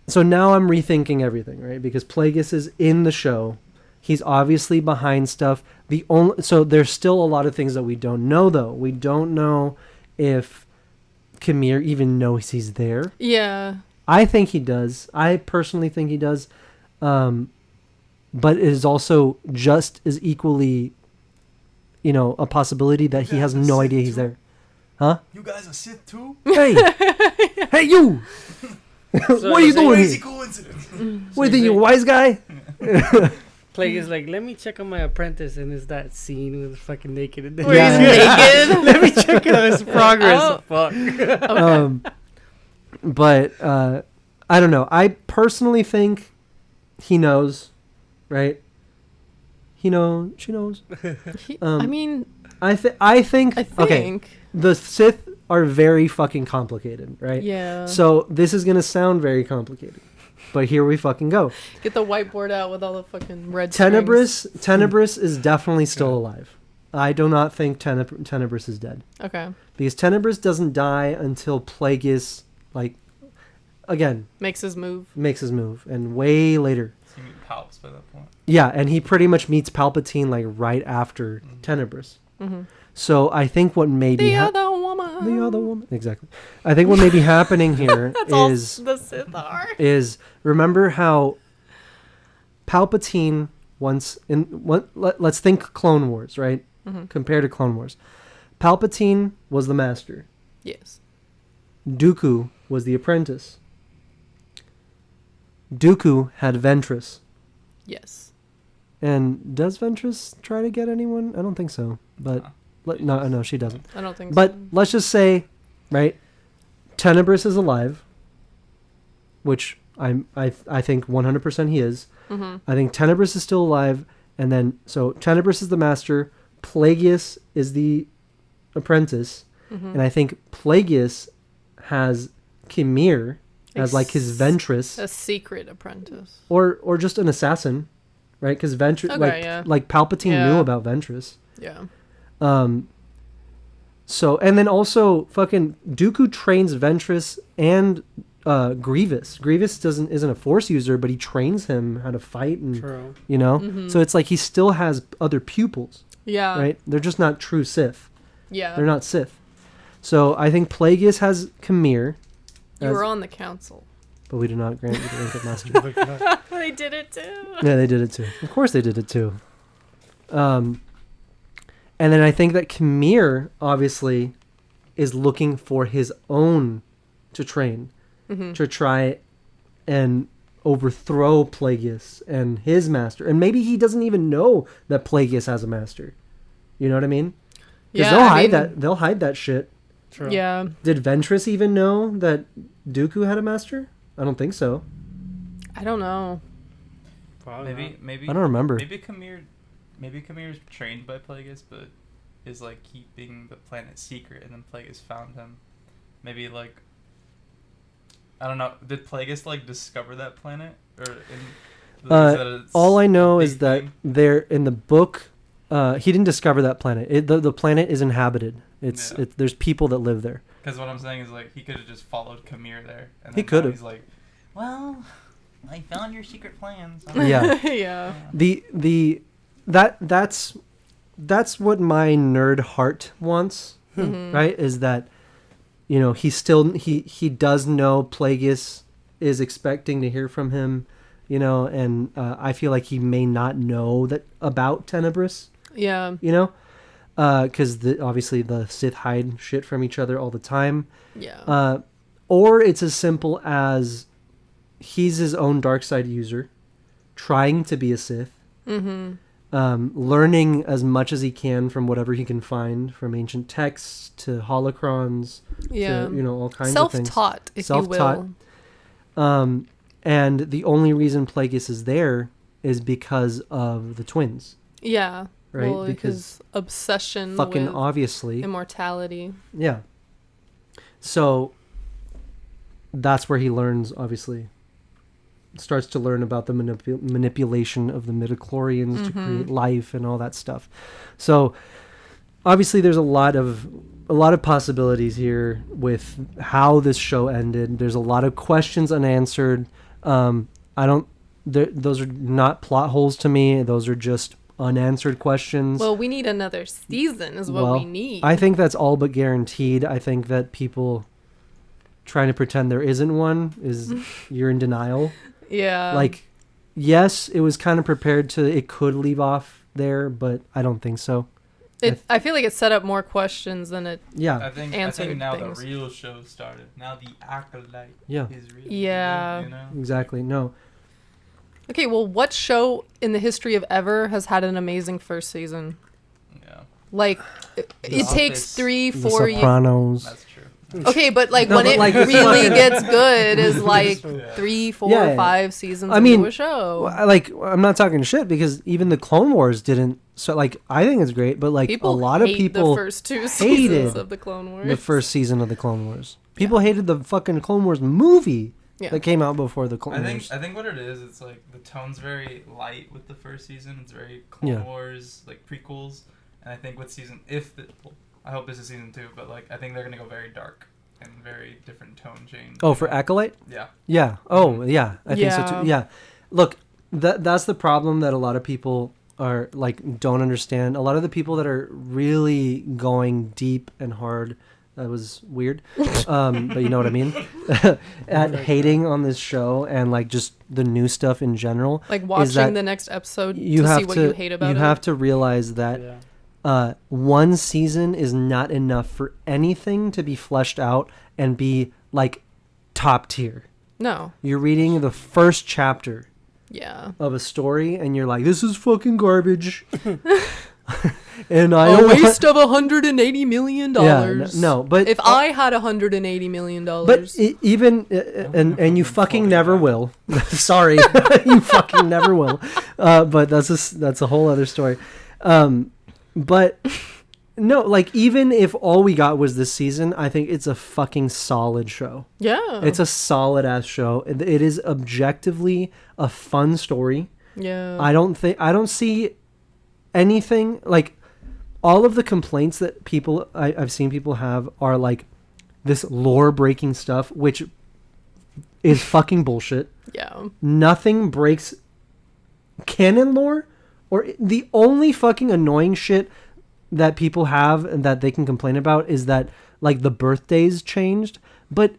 so now I'm rethinking everything, right? Because Plagueis is in the show. He's obviously behind stuff. So there's still a lot of things that we don't know, though. We don't know if Khmer even knows he's there. Yeah. I think he does. I personally think he does. But it is also just as equally, a possibility that he has no idea he's there. Huh? You guys are Sith too? Hey! Hey, you! What are you doing Crazy here? coincidence. What do you think, you a wise guy? Plague is like, let me check on my apprentice, and it's that scene with fucking naked. And Where Yeah. he's naked. let me check on his progress. Oh. Fuck. Um, but I don't know. I personally think he knows, right? He knows. She knows. I mean, I think. I think. Okay. The Sith are very fucking complicated, right? Yeah. So this is gonna sound very complicated, but here we fucking go. Get the whiteboard out with all the fucking red Tenebris is definitely still alive. I do not think Tenebris is dead. Okay. Because Tenebris doesn't die until Plagueis, again, Makes his move. and way later. So you meet Palps by that point. Yeah, and he pretty much meets Palpatine right after Tenebris. Mm-hmm. So I think what may be The other woman. Exactly. I think what may be happening here That's all is the Sith are. remember how Palpatine once let's think Clone Wars, right? Mm-hmm. Compared to Clone Wars. Palpatine was the master. Yes. Dooku was the apprentice. Dooku had Ventress. Yes. And does Ventress try to get anyone? I don't think so. But no, she doesn't. I don't think But so. let's just say, right? Tenebris is alive, which I think 100% he is. Mm-hmm. I think Tenebris is still alive, and then so Tenebris is the master, Plagueis is the apprentice, Mm-hmm. and I think Plagueis has Khmer as his Ventress, A secret apprentice. or just an assassin, right? Because Ventress, Okay, like Palpatine Yeah. knew about Ventress. Yeah. So and then also fucking Dooku trains Ventress and Grievous. Grievous isn't a Force user, but he trains him how to fight and True. Mm-hmm. So it's like he still has other pupils, Yeah. right? They're just not true Sith. Yeah. They're not Sith. So I think Plagueis has Khmer, You as- were on the council. but we do not grant you the rank of master. They did it too. Yeah, they did it too. Of course they did it too. And then I think that Khmer obviously is looking for his own to train, Mm-hmm. to try and overthrow Plagueis and his master. And maybe he doesn't even know that Plagueis has a master. You know what I mean? Because Yeah. they'll hide that shit. True. Yeah. Did Ventress even know that Dooku had a master? I don't think so. I don't know. Probably Maybe I don't remember. Maybe Khmer is trained by Plagueis, but is keeping the planet secret, and then Plagueis found him. Maybe I don't know. Did Plagueis discover that planet, or All I know a is big that thing? they're in the book. He didn't discover that planet. The planet is inhabited. There's people that live there. Because what I'm saying is he could have just followed Khmer there. And He then could now have. He's like, well, I found your secret plans. Yeah. Yeah. That's what my nerd heart wants, Mhm. right? Is that he does know Plagueis is expecting to hear from him, you know, and I feel like he may not know that about Tenebris, Yeah. you know, because obviously the Sith hide shit from each other all the time. Yeah. Or it's as simple as he's his own dark side user, trying to be a Sith, learning as much as he can from whatever he can find, from ancient texts to holocrons, Yeah. to, you know, all kinds of things. Self-taught, if Self-taught. you will. And the only reason Plagueis is there is because of the twins, Yeah. right? Well, Because his obsession fucking with obviously. immortality. Yeah. So that's where he learns, obviously. Starts to learn about the manipulation of the midichlorians to create life and all that stuff. So obviously there's a lot of possibilities here with how this show ended. There's a lot of questions unanswered. Those are not plot holes to me. Those are just unanswered questions. Well, we need another season is what we need. I think that's all but guaranteed. I think that people trying to pretend there isn't one is you're in denial. Yeah. Like, yes, it was kind of prepared to, it could leave off there, but I don't think so. I feel like it set up more questions than it. Yeah. I think Answered now things. the real show started. Now the Acolyte Yeah. is real. Yeah. You know? Exactly. No. Okay, well, what show in the history of ever has had an amazing first season? Yeah. Like, it Office. takes 3, The 4 years. Sopranos. That's true. Okay, but like No, when but, it like, it's really fucking- gets good is like 3, 4, Yeah. 5 seasons I mean, into a show. I'm not talking shit because even the Clone Wars didn't. So, like, I think it's great, but like People a lot of hate people the first 2 hated seasons of the Clone Wars. the first season of the Clone Wars. People hated the fucking Clone Wars movie Yeah. that came out before the Clone Wars. I think what it is, it's like the tone's very light with the first season. It's very Clone Yeah. Wars, like prequels. And I think with I hope this is season 2, but like I think they're gonna go very dark and very different tone change. Oh, for Acolyte? Yeah. Yeah. Oh, yeah. I think so Yeah. too. Yeah. Look, that's the problem that a lot of people are like don't understand. A lot of the people that are really going deep and hard. That was weird, but you know what I mean. At hating on this show and like just the new stuff in general. Like is watching that the next episode you to have see what to you hate about you it. have to realize that one season is not enough for anything to be fleshed out and be like top tier. No. You're reading the first chapter Yeah. of a story and you're like, this is fucking garbage. And I A don't want- waste of $180 million. no, but if I had $180 million, but even and you fucking never will. Sorry, you fucking never will. But that's a whole other story. But no, like even if all we got was this season, I think it's a fucking solid show. yeah, It's a solid ass show. It is objectively a fun story. yeah. I don't see anything like all of the complaints that I've seen people have are like this lore breaking stuff, which is fucking bullshit. yeah. Nothing breaks canon lore, or the only fucking annoying shit that people have and that they can complain about is that like the birthdays changed, but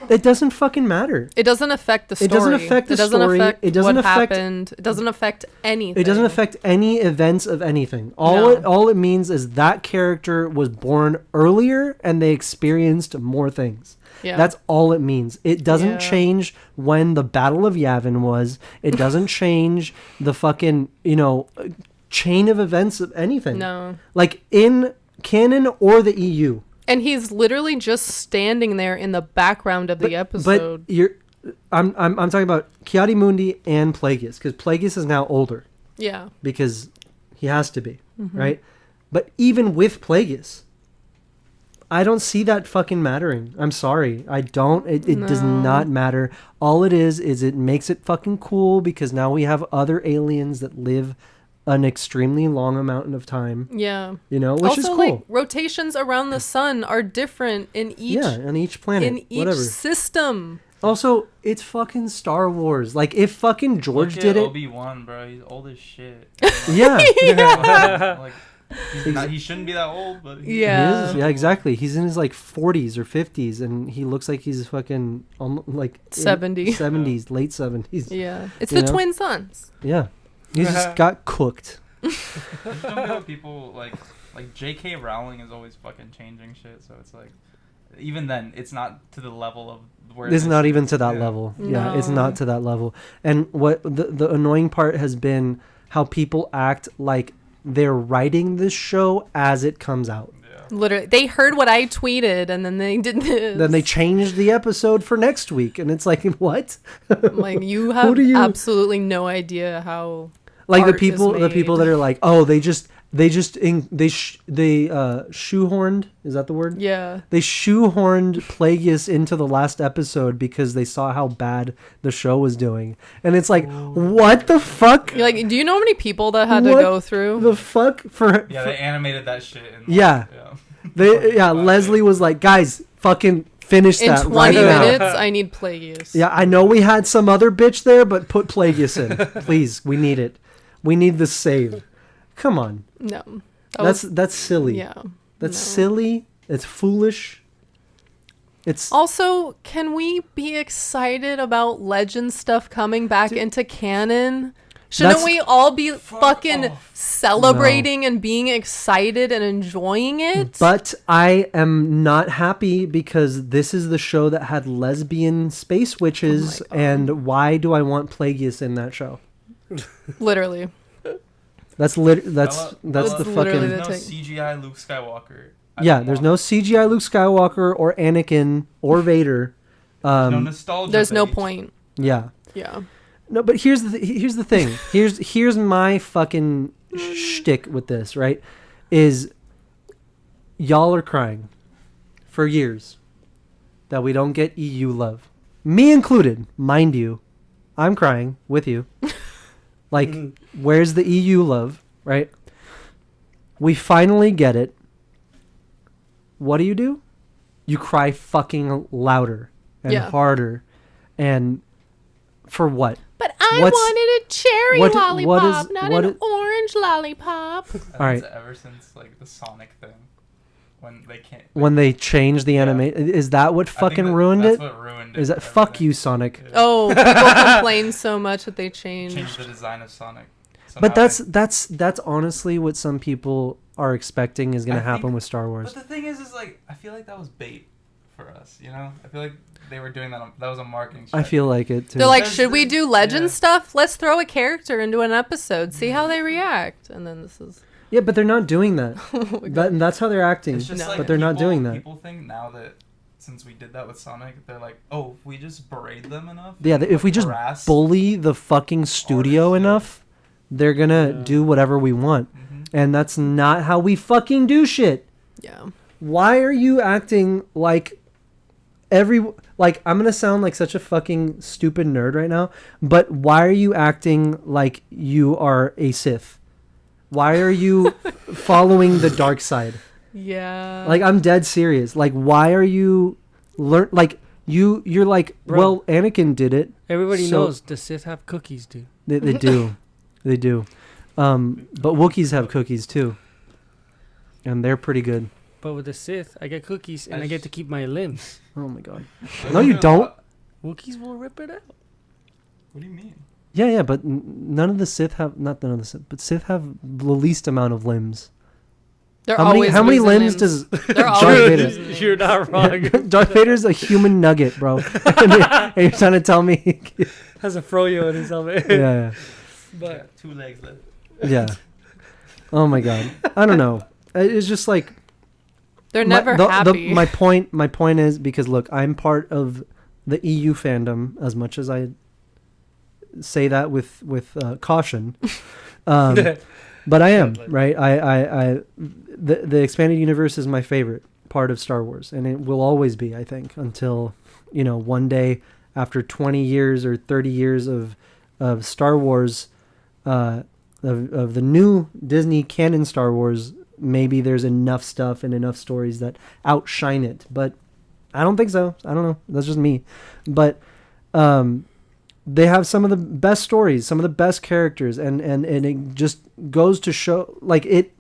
it doesn't fucking matter. It doesn't affect the story. It doesn't affect the story. Affect It doesn't what affect- happened. It doesn't affect anything. It doesn't affect any events of anything. No. All it means is that character was born earlier and they experienced more things. Yeah. That's all it means. It doesn't Yeah. change when the Battle of Yavin was. It doesn't change the fucking, chain of events of anything. No. Like in canon or the EU. And he's literally just standing there in the background of the episode. But I'm talking about Ki-Adi-Mundi and Plagueis, because Plagueis is now older. Yeah. Because he has to be, Mm-hmm. right? But even with Plagueis, I don't see that fucking mattering. I'm sorry. I don't. It does No. not matter. All it is it makes it fucking cool because now we have other aliens that live an extremely long amount of time, Yeah. which also, is cool. like rotations around the sun are different in each on each planet, in each whatever. system. Also, it's fucking Star Wars. Like, if fucking George Look did at it... Obi-Wan, bro. He's old as shit. Yeah. Like, He shouldn't be that old, but Yeah. He is, yeah, exactly. He's in his like 40s or 50s, and he looks like he's fucking like 70. 70s, late 70s. Yeah. It's You the know? twin sons. Yeah, he just got cooked. I just don't get what people like J.K. Rowling is always fucking changing shit. So it's like, even then, it's not to the level of where. It's this not even is. to that Yeah. level. Yeah, it's No. not to that level. And what the annoying part has been how people act like they're writing this show as it comes out. Yeah. Literally, they heard what I tweeted, and then they did this. Then they changed the episode for next week, and it's like, what? Like, you have do you- absolutely no idea how. Like art is the people made. that are like, oh, they shoehorned. Is that the word? Yeah. They shoehorned Plagueis into the last episode because they saw how bad the show was doing, and it's like, what the fuck? You're like, do you know how many people that had to What go through? The fuck for? Yeah, they animated that shit. In, like, Yeah. Leslie was like, guys, fucking finish In that 20 right now. minutes, I need Plagueis. Yeah, I know we had some other bitch there, but put Plagueis in, please. We need it. We need the save. Come on, No. that's silly. Yeah. That's no. silly. It's foolish. It's Also, can we be excited about legend stuff coming back into canon? Shouldn't That's- we all be fucking off. celebrating and being excited and enjoying it? But I am not happy because this is the show that had lesbian space witches, and why do I want Plagueis in that show? Literally. That's Bella- the That's fucking literally There's no the CGI Luke Skywalker. I yeah. don't There's want no it. CGI Luke Skywalker or Anakin or Vader. no nostalgia. There's no bait. point. Yeah. Yeah. No, but here's the thing. Here's my fucking shtick with this, right? Is y'all are crying for years that we don't get EU love. Me included, mind you. I'm crying with you. Like, where's the EU love, right? We finally get it. What do? You cry fucking louder and Yeah. harder. And for what? But I What's- wanted a cherry what- lollipop, what is- not what an is- orange lollipop. And All right. it's ever since like the Sonic thing, when they can't. When they changed the anime, is that what I think fucking that- ruined that's it? What ruined it. Is that fuck everything. you, Sonic? Yeah. Oh, people complain so much that they Changed changed. the design of Sonic. So But now that's honestly what some people are expecting is gonna I happen think- with Star But Wars. the thing is like I feel like that was bait for us. You know, I feel like they were doing that. That was a marketing. I strategy. feel like it too. They're like, There's should we this- do legend yeah. stuff? Let's throw a character into an episode, see how they react. And then this is. Yeah, but they're not doing that. Oh my God. That's how they're acting. It's just No. like But they're not people- doing that. People think now that since we did that with Sonic, they're like, oh, if we just berate them enough. Yeah, and, if we like, just harass- bully the fucking studio Artists, yeah. enough, they're gonna do whatever we want. Mhm. And that's not how we fucking do shit. Yeah. Why are you acting like like I'm gonna sound like such a fucking stupid nerd right now, but why are you acting like you are a Sith? Why are you following the dark side? Yeah. Like, I'm dead serious. Like, why are you you're like, Bro. well, Anakin did it. Everybody So- knows the Sith have cookies, dude. They do. They do. But Wookiees have cookies too. And they're pretty good. But with the Sith, I get cookies and I get to keep my limbs. Oh my god. No, you don't. Wookiees will rip it out. What do you mean? Yeah, but none of the Sith have, not none of the Sith, but Sith have the least amount of limbs. They're How many always limbs losing does They're Darth always Vader? losing limbs. You're not wrong. Darth Vader's a human nugget, bro. And you're trying to tell me? Has a froyo in his helmet. Yeah, But 2 legs left. yeah. Oh my god. I don't know. It's just like They're never the- happy. my point is, because look, I'm part of the EU fandom, as much as I say that with caution. But I am, right? The expanded universe is my favorite part of Star Wars, and it will always be, I think, until, one day after 20 years or 30 years of Star Wars, of the new Disney canon Star Wars, maybe there's enough stuff and enough stories that outshine it. But I don't think so. I don't know. That's just me. But they have some of the best stories, some of the best characters, and it just goes to show, like, it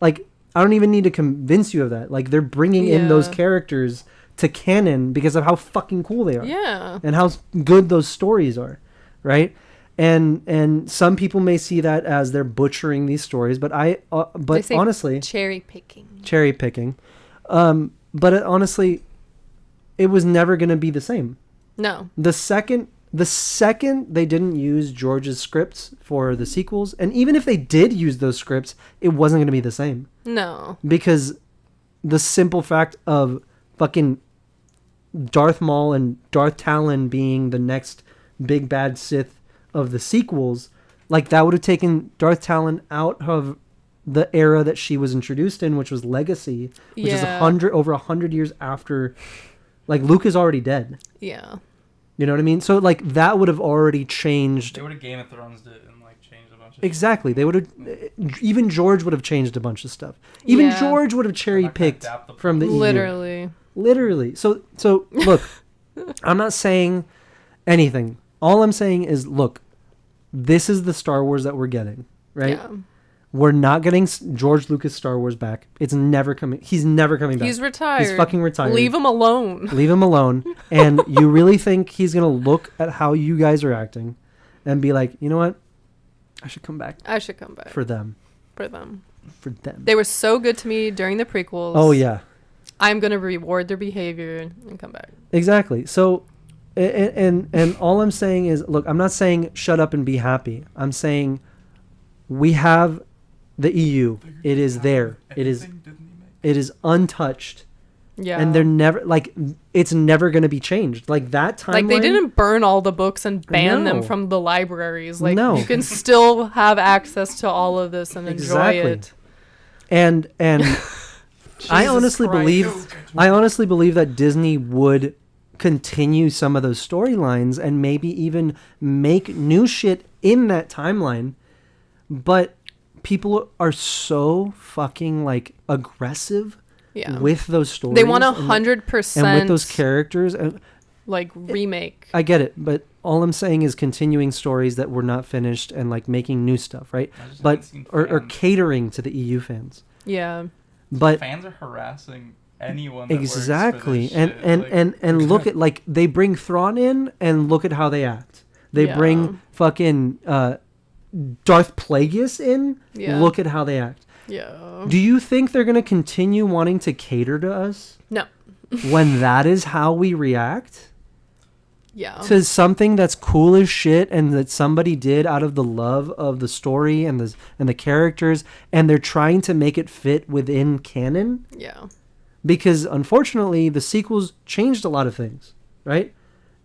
like I don't even need to convince you of that. Like they're bringing in those Yeah. characters to canon because of how fucking cool they are. Yeah. And how good those stories are, right? And some people may see that as they're butchering these stories, but They say honestly, cherry picking. cherry picking. Honestly, it was never going to be the same. No. The second they didn't use George's scripts for the sequels, and even if they did use those scripts, it wasn't going to be the same. No. Because the simple fact of fucking Darth Maul and Darth Talon being the next big bad Sith of the sequels, like that would have taken Darth Talon out of the era that she was introduced in, which was Legacy, which is over 100 years after, like Luke is already dead. Yeah. You know what I mean? So like that would have already changed. They would have Game of Thrones it and like changed a bunch of Exactly. They would have. Even George would have changed a bunch of stuff. Even Yeah. George would have cherry picked adapt the from the EU. Literally. So look, I'm not saying anything. All I'm saying is, look, this is the Star Wars that we're getting, right? Yeah. We're not getting George Lucas Star Wars back. It's never coming. He's never coming back. He's retired. He's fucking retired. Leave him alone. Leave him alone. And you really think he's going to look at how you guys are acting and be like, you know what? I should come back I should come back for them. for them. For them. They were so good to me during the prequels. Oh, yeah. I'm gonna reward their behavior and come back. Exactly. So, and all I'm saying is, look, I'm not saying shut up and be happy. I'm saying we have the EU. It is there. It is untouched. Yeah. And they're never like it's never going to be changed. Like that timeline. Like they didn't burn all the books and ban them No. from the libraries. Like No. you can still have access to all of this and enjoy Exactly. it. And I honestly believe that Disney would continue some of those storylines and maybe even make new shit in that timeline. But people are so fucking like aggressive Yeah. with those stories. They want and 100% and with those characters. And like remake. I get it, but all I'm saying is continuing stories that were not finished and like making new stuff, right? I just But haven't seen or fans. catering to the EU fans. Yeah. But Fans are harassing anyone that exactly, works for and this shit. and look at like they bring Thrawn in and look at how they act. They Yeah. bring fucking Darth Plagueis in. Yeah. Look at how they act. Yeah. Do you think they're gonna continue wanting to cater to us No. when that is how we react Yeah. to something that's cool as shit and that somebody did out of the love of the story and the characters, and they're trying to make it fit within canon? Yeah. Because unfortunately the sequels changed a lot of things, right?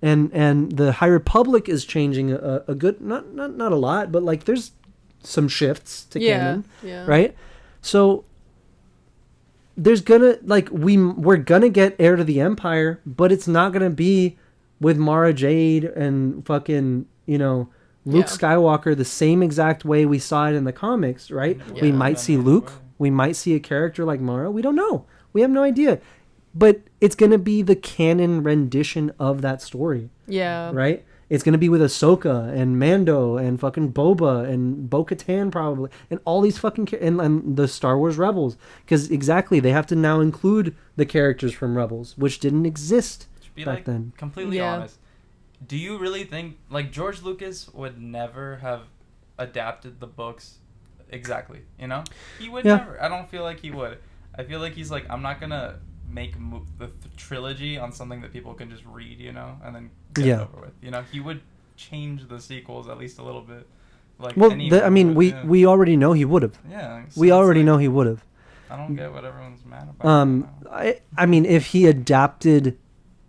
And the High Republic is changing a good not a lot, but like there's some shifts to canon, Yeah. right? So there's gonna like we're gonna get Heir to the Empire, but it's not gonna be with Mara Jade and fucking Luke Yeah. Skywalker the same exact way we saw it in the comics, right? Yeah. We might see Luke, we might see a character like Mara, we don't know. We have no idea. But it's going to be the canon rendition of that story, Yeah. right? It's going to be with Ahsoka and Mando and fucking Boba and Bo-Katan probably and all these fucking and the Star Wars Rebels, because exactly they have to now include the characters from Rebels, which didn't exist To be back like then. completely Yeah. honest, do you really think like George Lucas would never have adapted the books exactly? You know, he would Yeah. never. I don't feel like he would. I feel like he's like, I'm not gonna make the trilogy on something that people can just read, and then get Yeah. it over with. He would change the sequels at least a little bit. Like Well, anyone I mean, would, we yeah. we already know he would have. Yeah, so We it's already like, know he would have. I don't get what everyone's mad about. I mean, if he adapted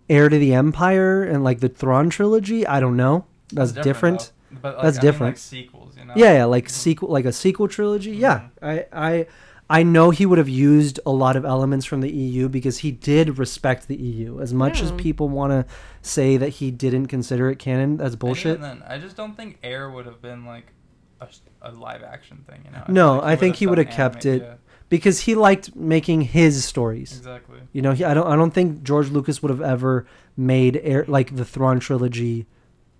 Heir to the Empire and like the Thrawn trilogy, I don't know. That's different. though. But, like, That's I mean, different. like sequels, Yeah, like a sequel trilogy. Yeah, I know he would have used a lot of elements from the EU because he did respect the EU. As much as Yeah. people want to say that he didn't consider it canon, that's bullshit. And even then, I just don't think Air would have been like a live action thing. No, I think he would have kept it because he liked making his stories. Exactly. I don't think George Lucas would have ever made like the Thrawn trilogy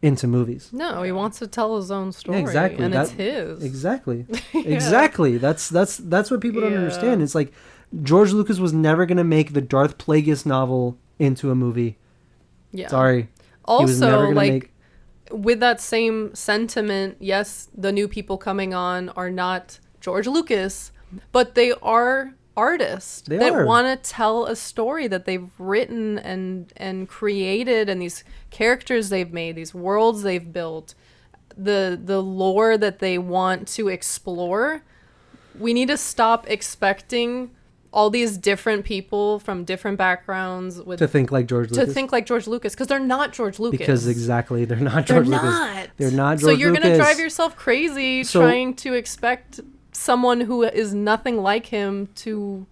into movies. No, he wants to tell his own story. Yeah, exactly. And it's his. Exactly. Yeah. Exactly. That's what people don't Yeah. understand. It's like George Lucas was never going to make the Darth Plagueis novel into a movie. Yeah. Sorry. He was never Also, gonna like, make... with that same sentiment, yes, the new people coming on are not George Lucas, but they are artists They that are. want to tell a story that they've written and created, and these characters they've made, these worlds they've built, the lore that they want to explore. We need to stop expecting all these different people from different backgrounds to think like George Lucas. because they're not George Lucas. Because exactly, they're not They're George Lucas. not. They're not George So you're Lucas. gonna drive yourself crazy So- trying to expect someone who is nothing like him to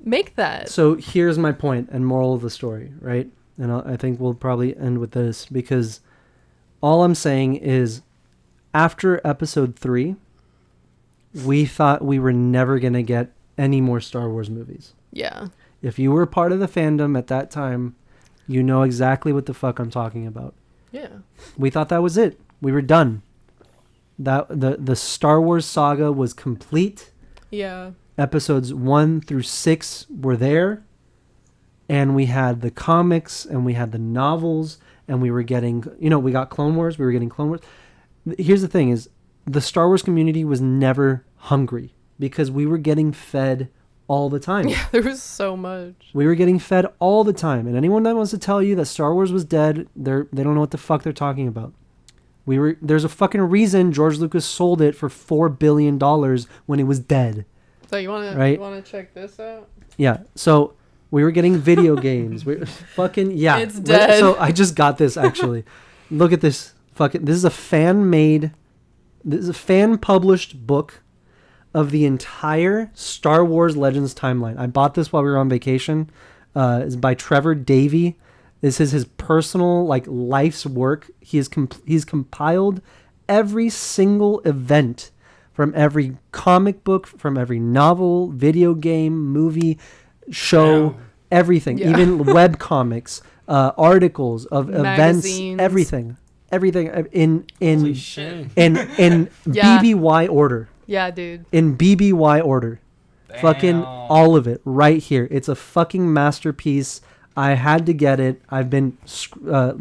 make that. So here's my point and moral of the story, right? And I think we'll probably end with this, because all I'm saying is, after episode 3, we thought we were never going to get any more Star Wars movies. Yeah. If you were part of the fandom at that time, you know exactly what the fuck I'm talking about. Yeah. We thought that was it. We were done. That the Star Wars saga was complete. Yeah. Episodes 1 through 6 were there, and we had the comics and we had the novels, and we were getting, we got Clone Wars. We were getting Clone Wars. Here's the thing: is the Star Wars community was never hungry, because we were getting fed all the time. Yeah, there was so much. We were getting fed all the time, and anyone that wants to tell you that Star Wars was dead, they don't know what the fuck they're talking about. There's a fucking reason George Lucas sold it for $4 billion when it was dead. So you wanna Right? check this out? Yeah. So we were getting video games. We fucking yeah. It's dead. So I just got this actually. Look at this. This is a fan published book of the entire Star Wars Legends timeline. I bought this while we were on vacation. It's by Trevor Davey. This is his personal life's work. He's compiled every single event from every comic book, from every novel, video game, movie, show, everything, Yeah. even web comics, articles of Magazines. events, everything in Holy shit. in Yeah. BBY order. Yeah, dude. In BBY order. Fucking all of it right here. It's a fucking masterpiece. I had to get it. I've been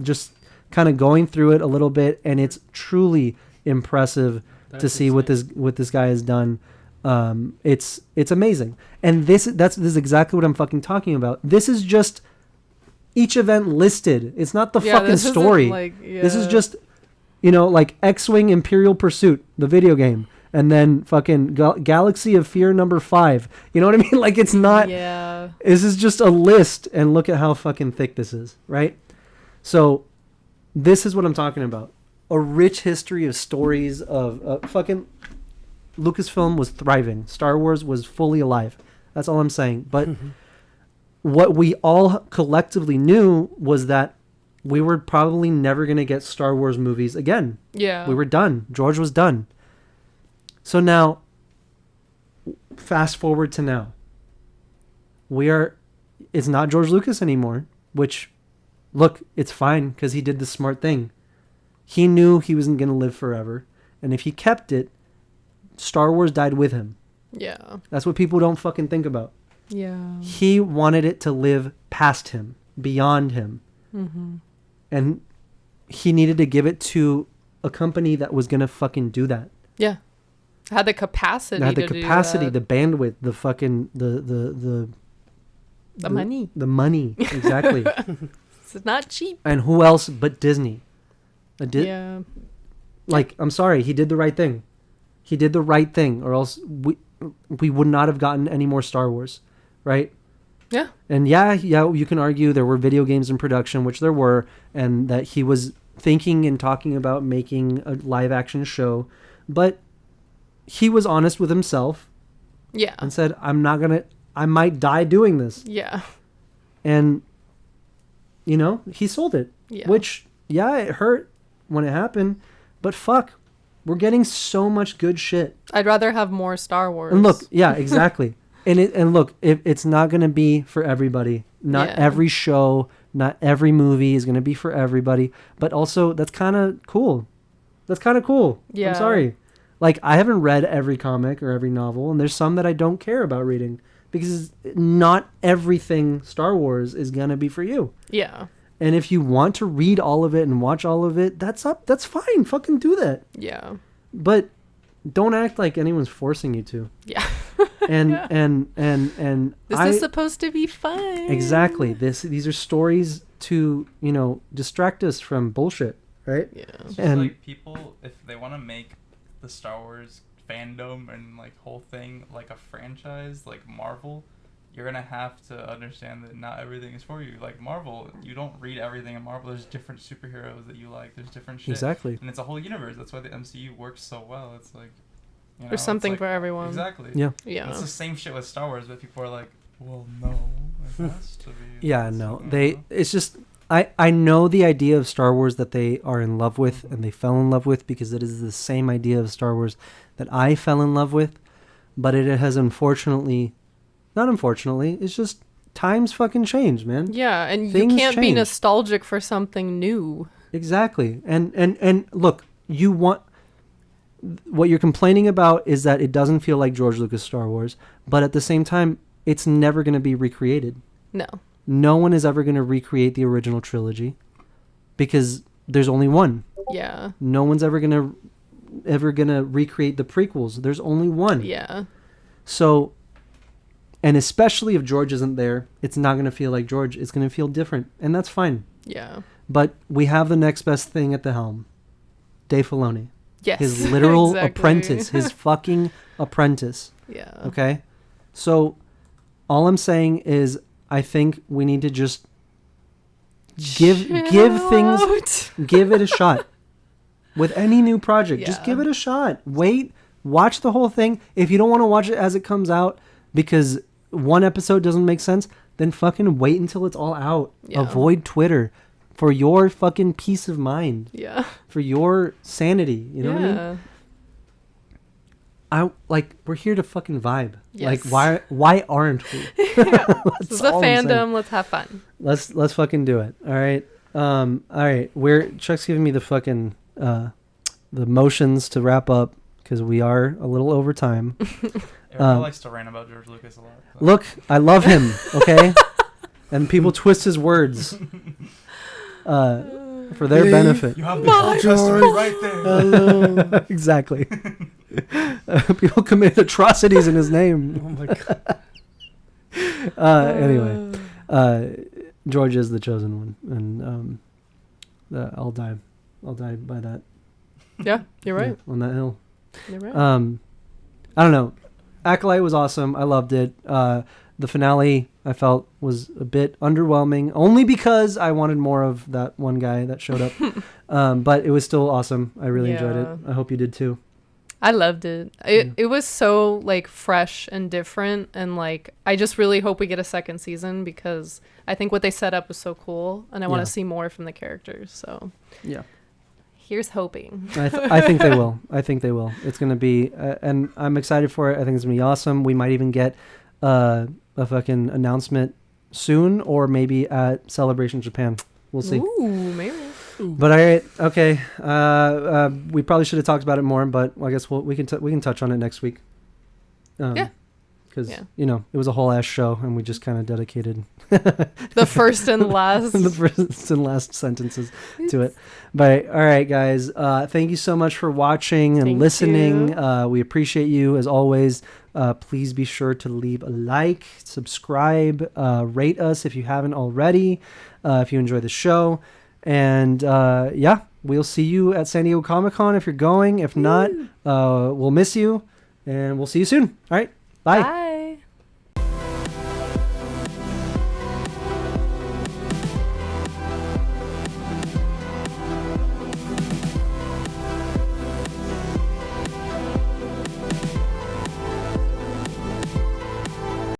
just kind of going through it a little bit, and it's truly impressive to see what this guy has done. It's amazing. And this is exactly what I'm fucking talking about. This is just each event listed. It's not the fucking this isn't, story. This is yeah. just X-Wing Imperial Pursuit, the video game. And then fucking Galaxy of Fear number 5. You know what I mean? It's not... Yeah. This is just a list, and look at how fucking thick this is, right? So, this is what I'm talking about. A rich history of stories of fucking... Lucasfilm was thriving. Star Wars was fully alive. That's all I'm saying. But what we all collectively knew was that we were probably never going to get Star Wars movies again. Yeah. We were done. George was done. So now, fast forward to now. It's not George Lucas anymore, which, look, it's fine, because he did the smart thing. He knew he wasn't going to live forever, and if he kept it, Star Wars died with him. Yeah. That's what people don't fucking think about. Yeah. He wanted it to live past him, beyond him. Mm-hmm. And he needed to give it to a company that was going to fucking do that. Yeah. Had the capacity. Had the to capacity, do the that. bandwidth, the fucking the money. The money, exactly. It's not cheap. And who else but Disney? Yeah. I'm sorry, he did the right thing. He did the right thing, or else we would not have gotten any more Star Wars, right? Yeah. And yeah, you can argue there were video games in production, which there were, and that he was thinking and talking about making a live action show, but he was honest with himself. Yeah. And said, I might die doing this. Yeah. And, he sold it. Yeah. Which, it hurt when it happened, but fuck, we're getting so much good shit. I'd rather have more Star Wars. And look, yeah, exactly. And look, it's not going to be for everybody. Not Yeah. every show, Not every movie is going to be for everybody, but also that's kind of cool. Yeah. I'm sorry. Like, I haven't read every comic or every novel, and there's some that I don't care about reading because not everything Star Wars is going to be for you. Yeah. And if you want to read all of it and watch all of it, that's fine. Fucking do that. Yeah. But don't act like anyone's forcing you to. Yeah. And This is supposed to be fun. Exactly. These are stories to, distract us from bullshit, right? Yeah. It's just And- like people, if they want to make the Star Wars fandom and like whole thing like a franchise, like Marvel, you're gonna have to understand that not everything is for you. Like Marvel, you don't read everything in Marvel. There's different superheroes that you like. There's different shit. Exactly. And it's a whole universe. That's why the MCU works so well. It's like, There's it's something like- for everyone. Exactly. Yeah. Yeah. It's the same shit with Star Wars, but people are like, well, no, it has to be. Yeah, this." no. You They know? it's just I know the idea of Star Wars that they are in love with and they fell in love with because it is the same idea of Star Wars that I fell in love with, but it has not unfortunately, it's just times fucking change, man. Yeah, and Things you can't be change. nostalgic for something new. Exactly. And look, what you're complaining about is that it doesn't feel like George Lucas Star Wars, but at the same time, it's never going to be recreated. No. No one is ever going to recreate the original trilogy because there's only one. Yeah. No one's ever going to recreate the prequels. There's only one. Yeah. So, and especially if George isn't there, it's not going to feel like George. It's going to feel different, and that's fine. Yeah. But we have the next best thing at the helm. Dave Filoni. Yes. His literal Exactly. apprentice. His fucking apprentice. Yeah. Okay? So, all I'm saying is I think we need to just give things, out. give it a shot. With any new project, just Yeah. give it a shot. Wait, watch the whole thing. If you don't want to watch it as it comes out because one episode doesn't make sense, then fucking wait until it's all out. Yeah. Avoid Twitter for your fucking peace of mind, Yeah. for your sanity. You know what I mean? We're here to fucking vibe. Yes. Like, why aren't we? This is a all I'm saying. fandom. Let's have fun. Let's fucking do it. All right. All right. Chuck's giving me the fucking the motions to wrap up because we are a little over time. Everyone likes to rant about George Lucas a lot. so- Look, I love him. Okay, and people twist his words for their benefit. You have the whole testament right there. Exactly. People commit atrocities in his name. Oh my god. Anyway, George is the chosen one, and I'll die by that. Yeah, you're right. Yeah, on that hill. You're right. I don't know. Acolyte was awesome. I loved it. The finale I felt was a bit underwhelming, only because I wanted more of that one guy that showed up. But it was still awesome. I really enjoyed it. Yeah. I hope you did too. I loved it. It was so like fresh and different, and like I just really hope we get a second season because I think what they set up was so cool, and I want Yeah. to see more from the characters. So Yeah. here's hoping. I think they will. I think they will. It's going to be, and I'm excited for it. I think it's going to be awesome. We might even get a fucking announcement soon, or maybe at Celebration Japan. We'll see. Ooh, maybe. But all right, okay. We probably should have talked about it more, but I guess we can touch on it next week. Yeah. Because Yeah. it was a whole ass show, and we just kind of dedicated The first and last. the first and last sentences to it. But all right, guys, thank you so much for watching and Thank listening. you. We appreciate you as always. Please be sure to leave a like, subscribe, rate us if you haven't already. If you enjoy the show, and yeah, we'll see you at San Diego Comic-Con if you're going. If not, we'll miss you, and we'll see you soon. All right, bye. Bye.